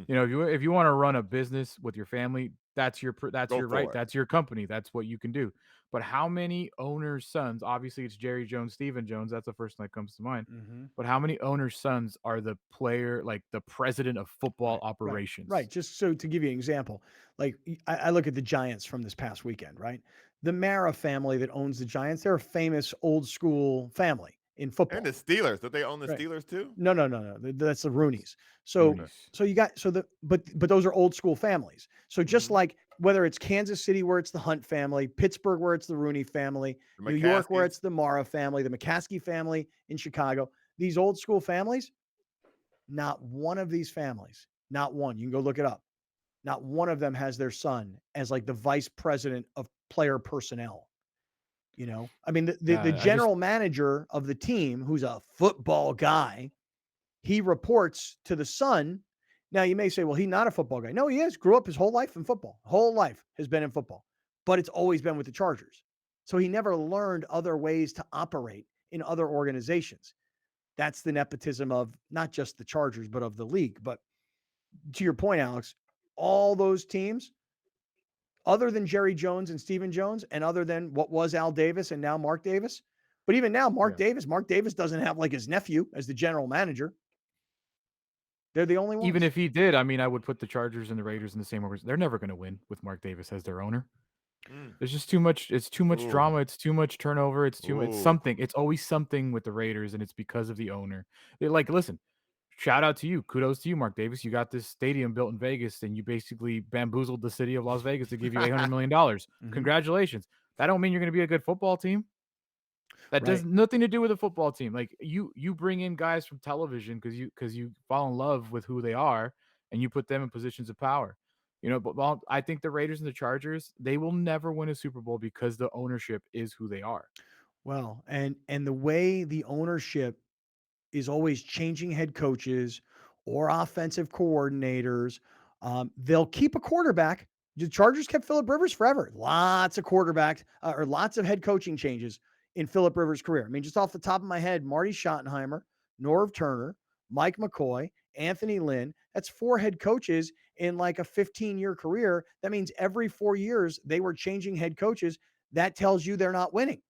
You know, if you want to run a business with your family, that's your Go right. for it. That's your company. That's what you can do. But how many owners' sons? Obviously, it's Jerry Jones, Stephen Jones. That's the first one that comes to mind. Mhm. But how many owners' sons are the player, like the president of football Right. operations? Right. Just so to give you an example, like I look at the Giants from this past weekend, right? The Mara family that owns the Giants, they're a famous old school family in football. And the Steelers. Don't they own the Right. Steelers too? No, no, no, no. That's the Rooneys. So, Roonies. so you got but those are old school families. So just like whether it's Kansas City where it's the Hunt family, Pittsburgh where it's the Rooney family, The New York where McCaskies. it's the Mara family, the McCaskey family in Chicago, these old school families, not one of these families, not one. You can go look it up. Not one of them has their son as like the vice president of player personnel. You know, I mean, the general manager of the team, who's a football guy, he reports to the son. Now, you may say, well, he's not a football guy. No, he is. Grew up his whole life in football. Whole life has been in football, but it's always been with the Chargers. So he never learned other ways to operate in other organizations. That's the nepotism of not just the Chargers, but of the league. But to your point, Alex, all those teams, other than Jerry Jones and Stephen Jones, and other than what was Al Davis and now Mark Davis, but even now, Mark Davis doesn't have like his nephew as the general manager. They're the only ones. Even if he did, I mean, I would put the Chargers and the Raiders in the same organization. They're never going to win with Mark Davis as their owner. There's just too much. It's too much drama. It's too much turnover. It's something. It's always something with the Raiders, and it's because of the owner. They're like, listen, shout out to you. Kudos to you, Mark Davis. You got this stadium built in Vegas, and you basically bamboozled the city of Las Vegas to give you $800 million. Congratulations. That don't mean you're going to be a good football team. That does nothing to do with a football team. Like you bring in guys from television because you fall in love with who they are, and you put them in positions of power. You know, but I think the Raiders and the Chargers, they will never win a Super Bowl because the ownership is who they are. Well, and the way the ownership is always changing head coaches or offensive coordinators, they'll keep a quarterback. The Chargers kept Phillip Rivers forever. Lots of quarterbacks or lots of head coaching changes in Phillip Rivers' career. I mean, just off the top of my head, Marty Schottenheimer, Norv Turner, Mike McCoy, Anthony Lynn. That's 4 head coaches in like a 15-year career. That means every 4 years they were changing head coaches. That tells you they're not winning.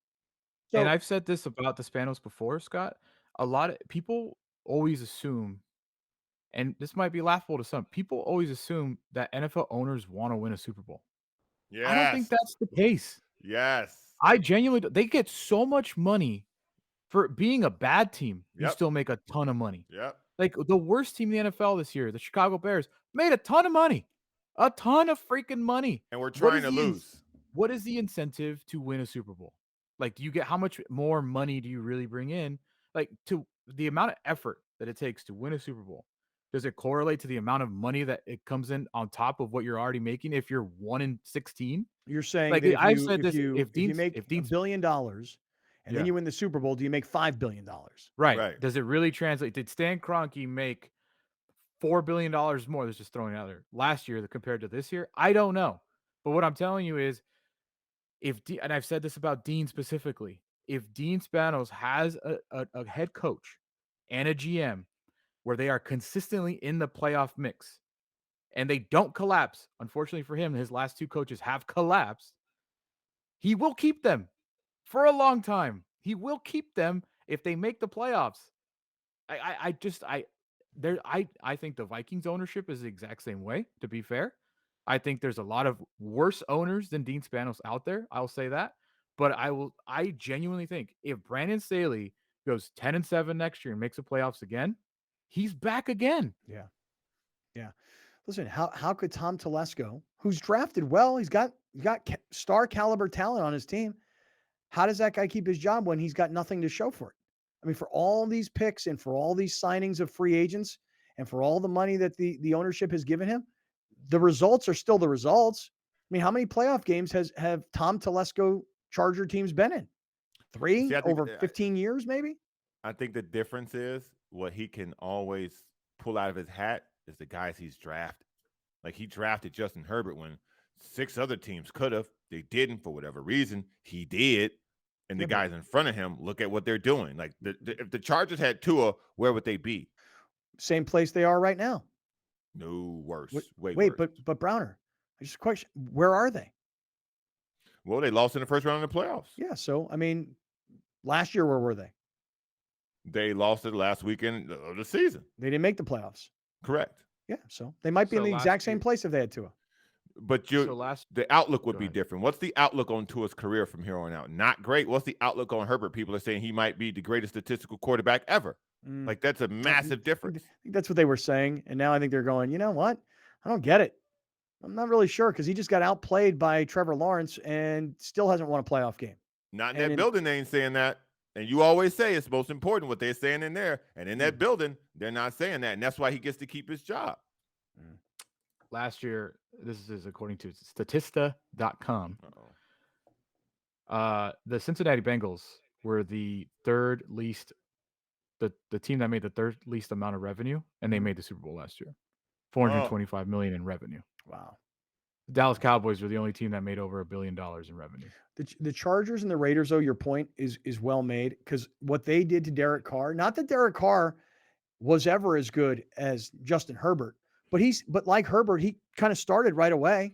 And I've said this about the Spanos before, Scott. A lot of people always assume, and this might be laughable to some, people always assume that NFL owners want to win a Super Bowl. Yes. I don't think that's the case. Yes. I genuinely, they get so much money for being a bad team. You Yep. still make a ton of money. Yep. Like the worst team in the NFL this year, the Chicago Bears, made a ton of money. A ton of freaking money. And we're trying to lose. What is the incentive to win a Super Bowl? Like, do you get how much more money do you really bring in? Like, to the amount of effort that it takes to win a Super Bowl, does it correlate to the amount of money that it comes in on top of what you're already making if you're 1-16? You're saying Like, that I've said this, if you make Dean's $1 billion and then you win the Super Bowl, do you make $5 billion? Right. Does it really translate? Did Stan Kroenke make $4 billion more? That's just throwing it out there. Last year compared to this year, I don't know. But what I'm telling you is, and I've said this about Dean specifically, if Dean Spanos has a head coach and a GM where they are consistently in the playoff mix and they don't collapse, unfortunately for him, his last 2 coaches have collapsed, he will keep them for a long time. He will keep them if they make the playoffs. I think the Vikings ownership is the exact same way, to be fair. I think there's a lot of worse owners than Dean Spanos out there. I'll say that. But I genuinely think if Brandon Staley goes 10-7 next year and makes the playoffs again, he's back again. Yeah. Yeah. Listen, how could Tom Telesco, who's drafted well, he's got star caliber talent on his team, how does that guy keep his job when he's got nothing to show for it? I mean, for all these picks and for all these signings of free agents and for all the money that the ownership has given him, the results are still the results. I mean, how many playoff games have Tom Telesco Charger teams been in? 3 over 15 years, maybe? I think the difference is what he can always pull out of his hat is the guys he's drafted. Like, he drafted Justin Herbert when 6 other teams could have. They didn't for whatever reason. He did. And the guys in front of him, look at what they're doing. Like, if the Chargers had Tua, where would they be? Same place they are right now. No, worse. Way Wait, worse. but Browner, I just question, where are they? Well, they lost in the first round of the playoffs. Yeah, so I mean, last year where were they? They lost it last weekend of the season. They didn't make the playoffs. Correct. Yeah, so they might be in So the last exact same year- place if they had Tua. But the outlook would be different. What's the outlook on Tua's career from here on out? Not great. What's the outlook on Herbert? People are saying he might be the greatest statistical quarterback ever. Like, that's a massive difference. I think that's what they were saying, and now I think they're going, you know what? I don't get it. I'm not really sure because he just got outplayed by Trevor Lawrence and still hasn't won a playoff game. Not in that building, they ain't saying that. And you always say it's most important what they're saying in there. And in that building, they're not saying that. And that's why he gets to keep his job. Last year, this is according to Statista.com. The Cincinnati Bengals were the third least, the team that made the third least amount of revenue, and they made the Super Bowl last year. $425 million in revenue. Wow. The Dallas Cowboys were the only team that made over $1 billion in revenue. The Chargers and the Raiders, though, your point is well made because what they did to Derek Carr, not that Derek Carr was ever as good as Justin Herbert, but like Herbert, he kind of started right away.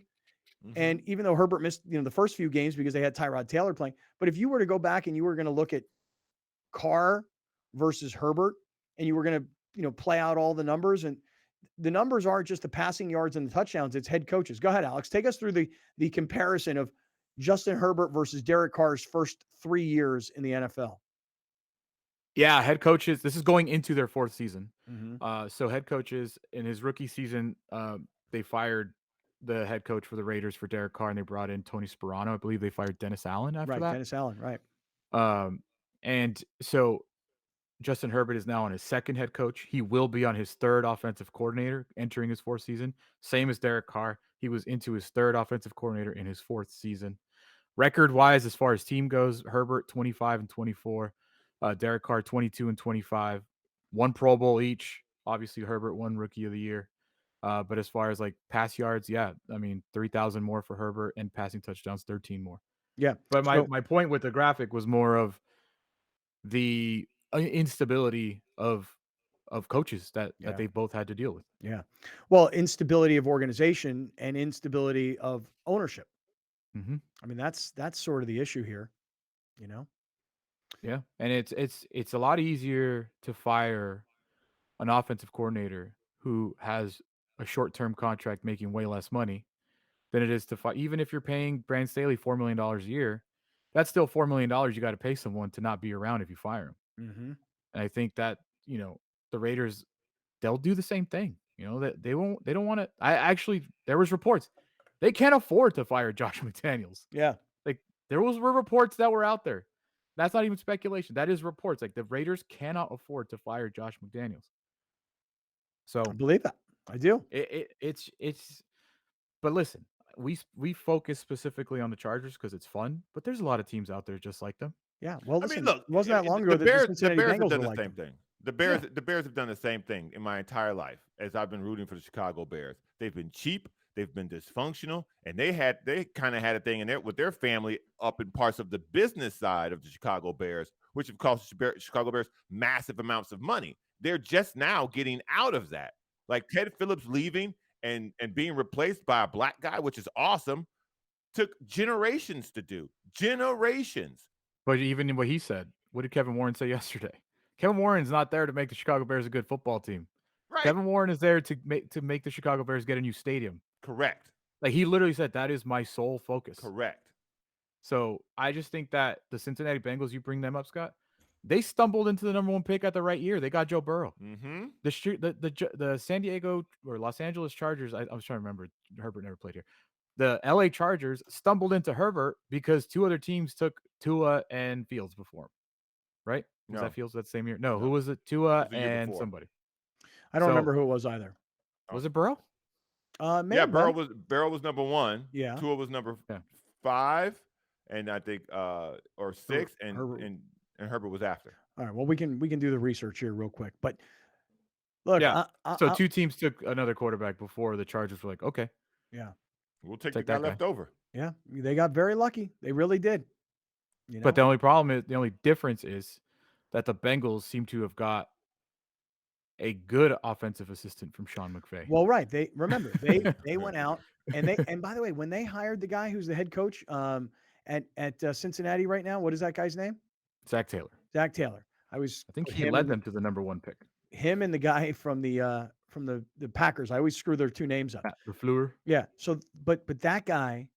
And even though Herbert missed, the first few games because they had Tyrod Taylor playing, but if you were to go back and you were going to look at Carr versus Herbert, and you were going to, play out all the numbers, and the numbers aren't just the passing yards and the touchdowns, it's head coaches. Go ahead, Alex. Take us through the comparison of Justin Herbert versus Derek Carr's first 3 years in the NFL. Yeah, head coaches, this is going into their fourth season. Mhm. So head coaches in his rookie season, they fired the head coach for the Raiders for Derek Carr, and they brought in Tony Sperano. I believe they fired Dennis Allen after Right, that. Dennis Allen, right. And so Justin Herbert is now on his second head coach. He will be on his third offensive coordinator entering his fourth season. Same as Derek Carr. He was into his third offensive coordinator in his fourth season. Record-wise, as far as team goes, Herbert 25-24, Derek Carr 22-25, one Pro Bowl each. Obviously, Herbert won Rookie of the Year. But as far as like pass yards, yeah, I mean 3,000 more for Herbert and passing touchdowns 13 more. Yeah. But my point with the graphic was more of the instability of coaches that they both had to deal with. Yeah. Well, instability of organization and instability of ownership. I mean, that's sort of the issue here, Yeah, and it's a lot easier to fire an offensive coordinator who has a short-term contract making way less money than it is to fire. Even if you're paying Brandon Staley $4 million a year, that's still $4 million you got to pay someone to not be around if you fire him. Mm-hmm. And I think that, the Raiders, they'll do the same thing. That they don't want to. There was reports they can't afford to fire Josh McDaniels. Yeah. Like were reports that were out there. That's not even speculation. That is reports. Like the Raiders cannot afford to fire Josh McDaniels. So I believe that. I do. It's but listen, we focus specifically on the Chargers because it's fun, but there's a lot of teams out there just like them. Yeah. Well, listen, look, it wasn't that long ago the that Bears, the Cincinnati have Bengals done were the like same them. thing. The Bears have done the same thing in my entire life as I've been rooting for the Chicago Bears. They've been cheap, they've been dysfunctional, and they kind of had a thing in there with their family up in parts of the business side of the Chicago Bears, which have cost Chicago Bears massive amounts of money. They're just now getting out of that. Like Ted Phillips leaving and being replaced by a black guy, which is awesome, took generations to do. Generations. But even what he said, what did Kevin Warren say yesterday? Kevin Warren's not there to make the Chicago Bears a good football team. Right. Kevin Warren is there to make the Chicago Bears get a new stadium. Correct. Like he literally said, that is my sole focus. Correct. So I just think that the Cincinnati Bengals, you bring them up, Scott, they stumbled into the number one pick at the right year. They got Joe Burrow. Mm-hmm. The San Diego or Los Angeles Chargers, I was trying to remember, Herbert never played here. The LA Chargers stumbled into Herbert because two other teams took Tua and Fields before him. Right? Was that Fields that same year? No. Who was it? Tua and somebody. I don't remember who it was either. Was it Burrow? Burrow was number one. Yeah. Tua was number 5, and I think or 6, and Herbert was after. All right. Well, we can do the research here real quick, but look. Yeah. So two teams took another quarterback before the Chargers were like, okay. Yeah. We'll take the guy left over. Yeah. They got very lucky. They really did. But the only difference is that the Bengals seem to have got a good offensive assistant from Sean McVay. Well, right. They went out and by the way, when they hired the guy who's the head coach at Cincinnati right now, what is that guy's name? Zach Taylor. Zach Taylor. I think he led them to the number 1 pick. Him and the guy from the Packers. I always screw their two names up. LaFleur. Yeah. So, but that guy,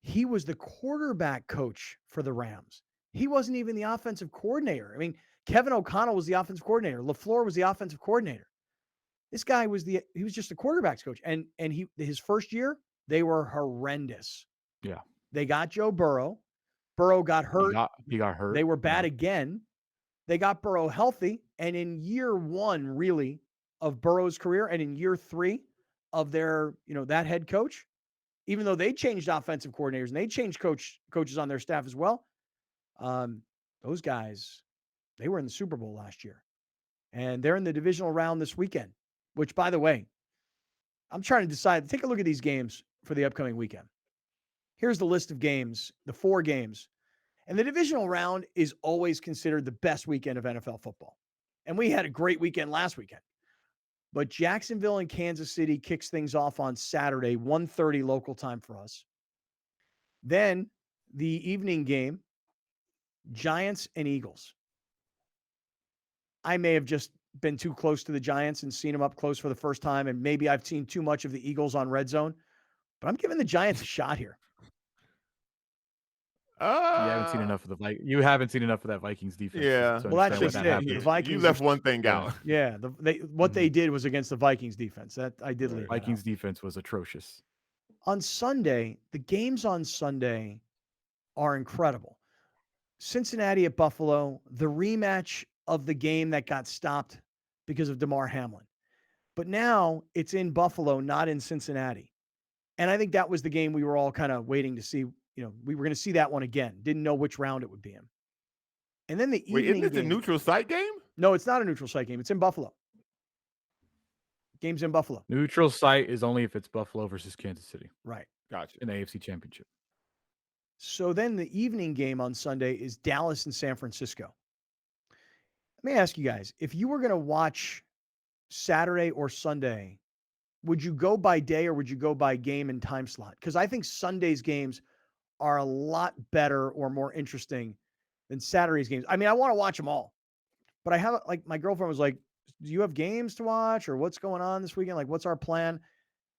he was the quarterback coach for the Rams. He wasn't even the offensive coordinator. I mean, Kevin O'Connell was the offensive coordinator. LaFleur was the offensive coordinator. This guy was he was just the quarterback's coach. And his first year, they were horrendous. Yeah. They got Joe Burrow. Burrow got hurt. He got hurt. They were bad again. They got Burrow healthy. And in year 1, really, of Burrow's career, and in year 3 of their, that head coach, even though they changed offensive coordinators and they changed coaches on their staff as well, those guys, they were in the Super Bowl last year. And they're in the divisional round this weekend, which, by the way, I'm trying to decide. Take a look at these games for the upcoming weekend. Here's the list of games, the 4 games. And the divisional round is always considered the best weekend of NFL football. And we had a great weekend last weekend. But Jacksonville and Kansas City kicks things off on Saturday, 1:30 local time for us. Then the evening game, Giants and Eagles. I may have just been too close to the Giants and seen them up close for the first time, and maybe I've seen too much of the Eagles on Red Zone, but I'm giving the Giants a shot here. You haven't seen enough of that Vikings defense. Yeah. Well, that's just it. The Vikings. You left one thing out. Yeah. What they did was against the Vikings defense. That I did leave. Vikings defense was atrocious. On Sunday, the games on Sunday are incredible. Cincinnati at Buffalo, the rematch of the game that got stopped because of Damar Hamlin. But now it's in Buffalo, not in Cincinnati. And I think that was the game we were all kind of waiting to see. We were going to see that one again. Didn't know which round it would be in. And then the evening Wait, isn't it game, a neutral site game? No, it's not a neutral site game. It's in Buffalo. Game's in Buffalo. Neutral site is only if it's Buffalo versus Kansas City. Right. Gotcha. In the AFC Championship. So then the evening game on Sunday is Dallas and San Francisco. Let me ask you guys, if you were going to watch Saturday or Sunday, would you go by day or would you go by game and time slot? Because I think Sunday's games are a lot better or more interesting than Saturday's games. I mean, I want to watch them all, but I have, like, my girlfriend was like, do you have games to watch or what's going on this weekend? Like, what's our plan?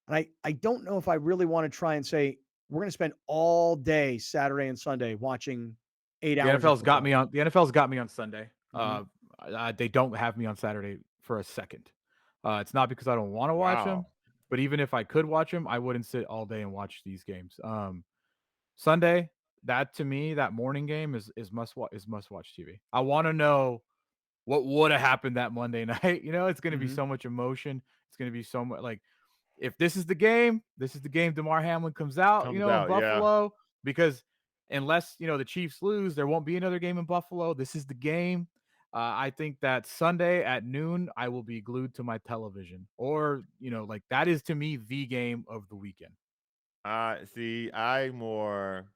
And I don't know if I really want to try and say, we're going to spend all day Saturday and Sunday watching 8 hours. The NFL's got me on Sunday. They don't have me on Saturday for a second. It's not because I don't want to watch them, but even if I could watch them, I wouldn't sit all day and watch these games. Sunday, that to me, that morning game is must watch TV. I want to know what would have happened that Monday night. It's going to be so much emotion. It's going to be so much, like, if this is the game Damar Hamlin comes out, in Buffalo, because unless, the Chiefs lose, there won't be another game in Buffalo. This is the game. I think that Sunday at noon, I will be glued to my television, or, that is to me the game of the weekend. See, I'm more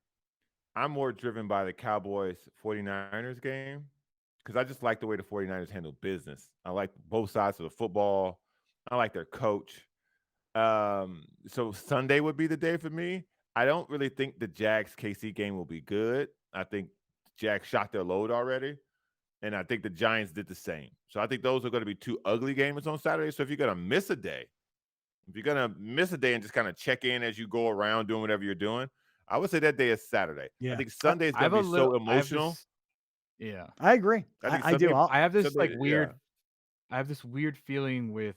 driven by the Cowboys 49ers game because I just like the way the 49ers handle business. I like both sides of the football. I like their coach. So Sunday would be the day for me. I don't really think the Jags KC game will be good. I think Jags shot their load already, and I think the Giants did the same. So I think those are going to be two ugly games on Saturday. So if you're going to miss a day, and just kind of check in as you go around doing whatever you're doing, I would say that day is Saturday. Yeah. I think Sunday is going to be so emotional. I agree. I do. I have this Sunday, weird. I have this weird feeling with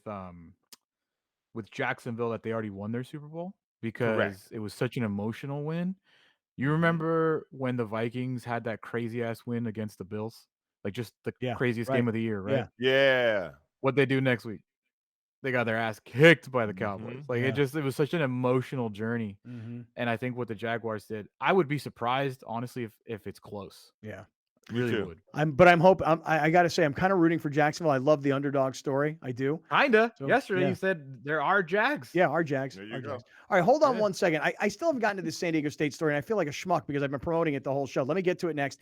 Jacksonville that they already won their Super Bowl because it was such an emotional win. You remember when the Vikings had that crazy ass win against the Bills? Like, just the craziest game of the year, right? Yeah. What'd they do next week? They got their ass kicked by the Cowboys. Like, it was such an emotional journey. And I think what the Jaguars did, I would be surprised, honestly, if it's close. Yeah. Really would. I got to say, I'm kind of rooting for Jacksonville. I love the underdog story. I do. Kinda. So, yesterday you said there are Jags. Yeah, our Jags. There you Our go. Jags. All right, hold on 1 second. I still haven't gotten to this San Diego State story, and I feel like a schmuck because I've been promoting it the whole show. Let me get to it next.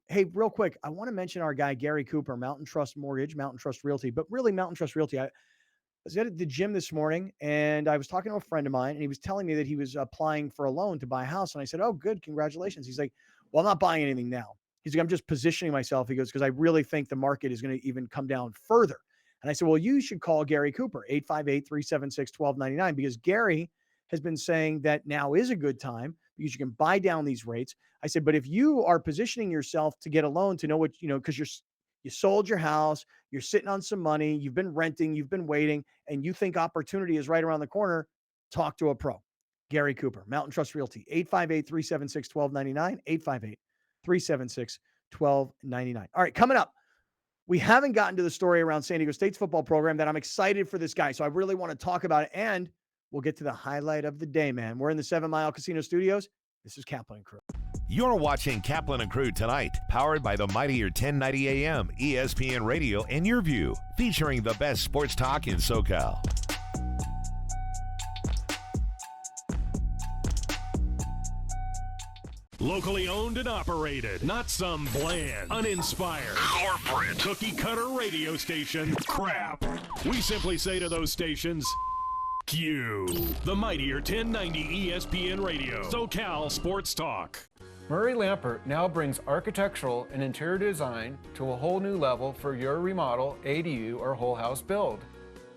Hey, real quick, I want to mention our guy, Gary Cooper, Mountain Trust Mortgage, Mountain Trust Realty, but really Mountain Trust Realty. I was at the gym this morning and I was talking to a friend of mine and he was telling me that he was applying for a loan to buy a house. And I said, oh, good. Congratulations. He's like, well, I'm not buying anything now. He's like, I'm just positioning myself. He goes, because I really think the market is going to even come down further. And I said, well, you should call Gary Cooper, 858-376-1299, because Gary has been saying that now is a good time because you can buy down these rates. I said, but if you are positioning yourself to get a loan to know what, because you sold your house, you're sitting on some money, you've been renting, you've been waiting, and you think opportunity is right around the corner, talk to a pro. Gary Cooper, Mountain Trust Realty, 858-376-1299, 858-376-1299. All right, coming up, we haven't gotten to the story around San Diego State's football program that I'm excited for this guy, so I really want to talk about it, and we'll get to the highlight of the day, man. We're in the 7 Mile Casino Studios. This is Kaplan and Crew. You're watching Kaplan and Crew Tonight, powered by the mightier 1090 AM, ESPN Radio, and Your View, featuring the best sports talk in SoCal. Locally owned and operated, not some bland, uninspired, corporate, cookie-cutter radio station crap. We simply say to those stations, Q. The mightier 1090 ESPN Radio, SoCal Sports Talk. Murray Lampert now brings architectural and interior design to a whole new level for your remodel, ADU, or whole house build.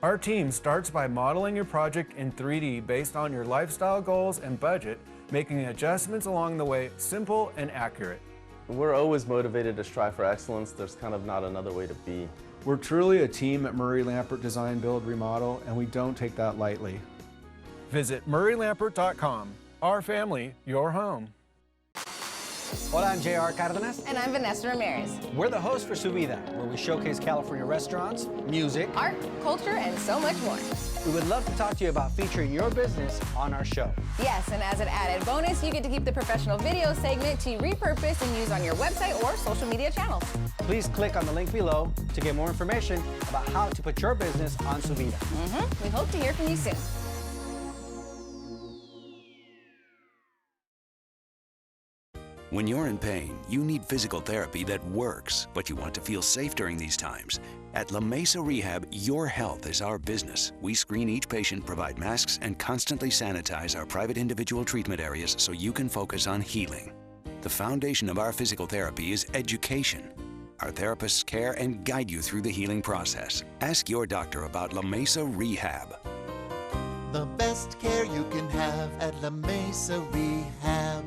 Our team starts by modeling your project in 3D based on your lifestyle goals and budget, making adjustments along the way simple and accurate. We're always motivated to strive for excellence. There's kind of not another way to be. We're truly a team at Murray Lampert Design, Build, Remodel, and we don't take that lightly. Visit murraylampert.com. Our family, your home. Hola, I'm J.R. Cardenas. And I'm Vanessa Ramirez. We're the hosts for Su Vida, where we showcase California restaurants, music, art, culture, and so much more. We would love to talk to you about featuring your business on our show. Yes, and as an added bonus, you get to keep the professional video segment to repurpose and use on your website or social media channels. Please click on the link below to get more information about how to put your business on Su Vida. We hope to hear from you soon. When you're in pain, you need physical therapy that works, but you want to feel safe during these times. At La Mesa Rehab, your health is our business. We screen each patient, provide masks, and constantly sanitize our private individual treatment areas so you can focus on healing. The foundation of our physical therapy is education. Our therapists care and guide you through the healing process. Ask your doctor about La Mesa Rehab. The best care you can have at La Mesa Rehab.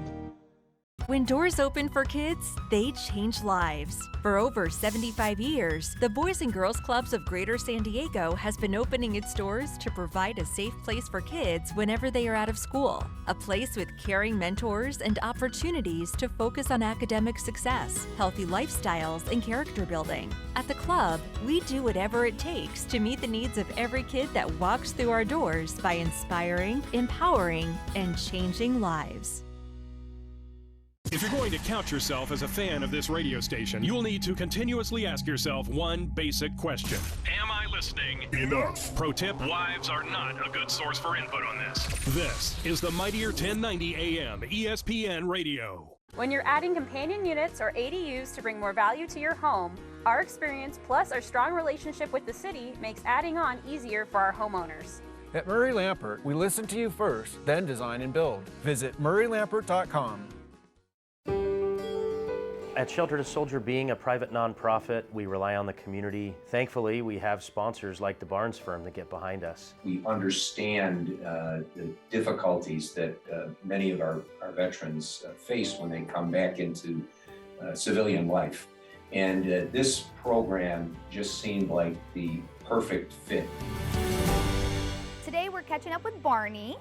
When doors open for kids, they change lives. For over 75 years, the Boys and Girls Clubs of Greater San Diego has been opening its doors to provide a safe place for kids whenever they are out of school. A place with caring mentors and opportunities to focus on academic success, healthy lifestyles, and character building. At the club, we do whatever it takes to meet the needs of every kid that walks through our doors by inspiring, empowering, and changing lives. If you're going to count yourself as a fan of this radio station, you'll need to continuously ask yourself one basic question. Am I listening enough? Pro tip, wives are not a good source for input on this. This is the mightier 1090 AM ESPN Radio. When you're adding companion units or ADUs to bring more value to your home, our experience plus our strong relationship with the city makes adding on easier for our homeowners. At Murray Lampert, we listen to you first, then design and build. Visit murraylampert.com. At Shelter to Soldier, being a private nonprofit, we rely on the community. Thankfully, we have sponsors like the Barnes firm that get behind us. We understand the difficulties that many of our veterans face when they come back into civilian life. And this program just seemed like the perfect fit. Today we're catching up with Barney.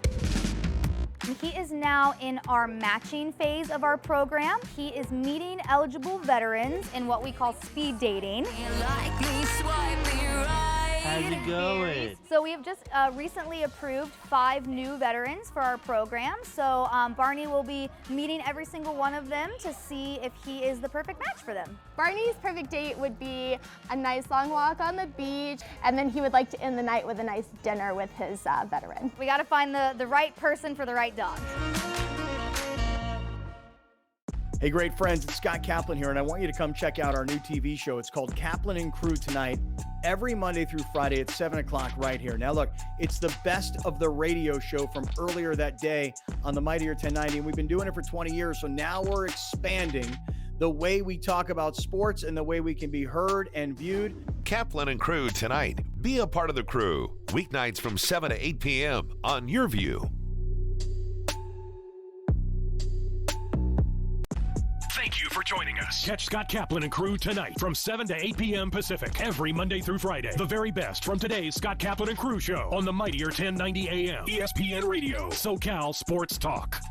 He is now in our matching phase of our program. He is meeting eligible veterans in what we call speed dating. How's it going? So we have just recently approved 5 new veterans for our program. So Barney will be meeting every single one of them to see if he is the perfect match for them. Barney's perfect date would be a nice long walk on the beach, and then he would like to end the night with a nice dinner with his veteran. We got to find the right person for the right dog. Hey, great friends, it's Scott Kaplan here, and I want you to come check out our new TV show. It's called Kaplan and Crew Tonight, every Monday through Friday at 7 o'clock right here. Now, look, it's the best of the radio show from earlier that day on the Mightier 1090, and we've been doing it for 20 years, so now we're expanding the way we talk about sports and the way we can be heard and viewed. Kaplan and Crew Tonight. Be a part of the crew. Weeknights from 7 to 8 p.m. on Your View. Thank you for joining us. Catch Scott Kaplan and Crew Tonight from 7 to 8 p.m. Pacific every Monday through Friday. The very best from today's Scott Kaplan and Crew show on the Mightier 1090 AM. ESPN Radio. SoCal Sports Talk.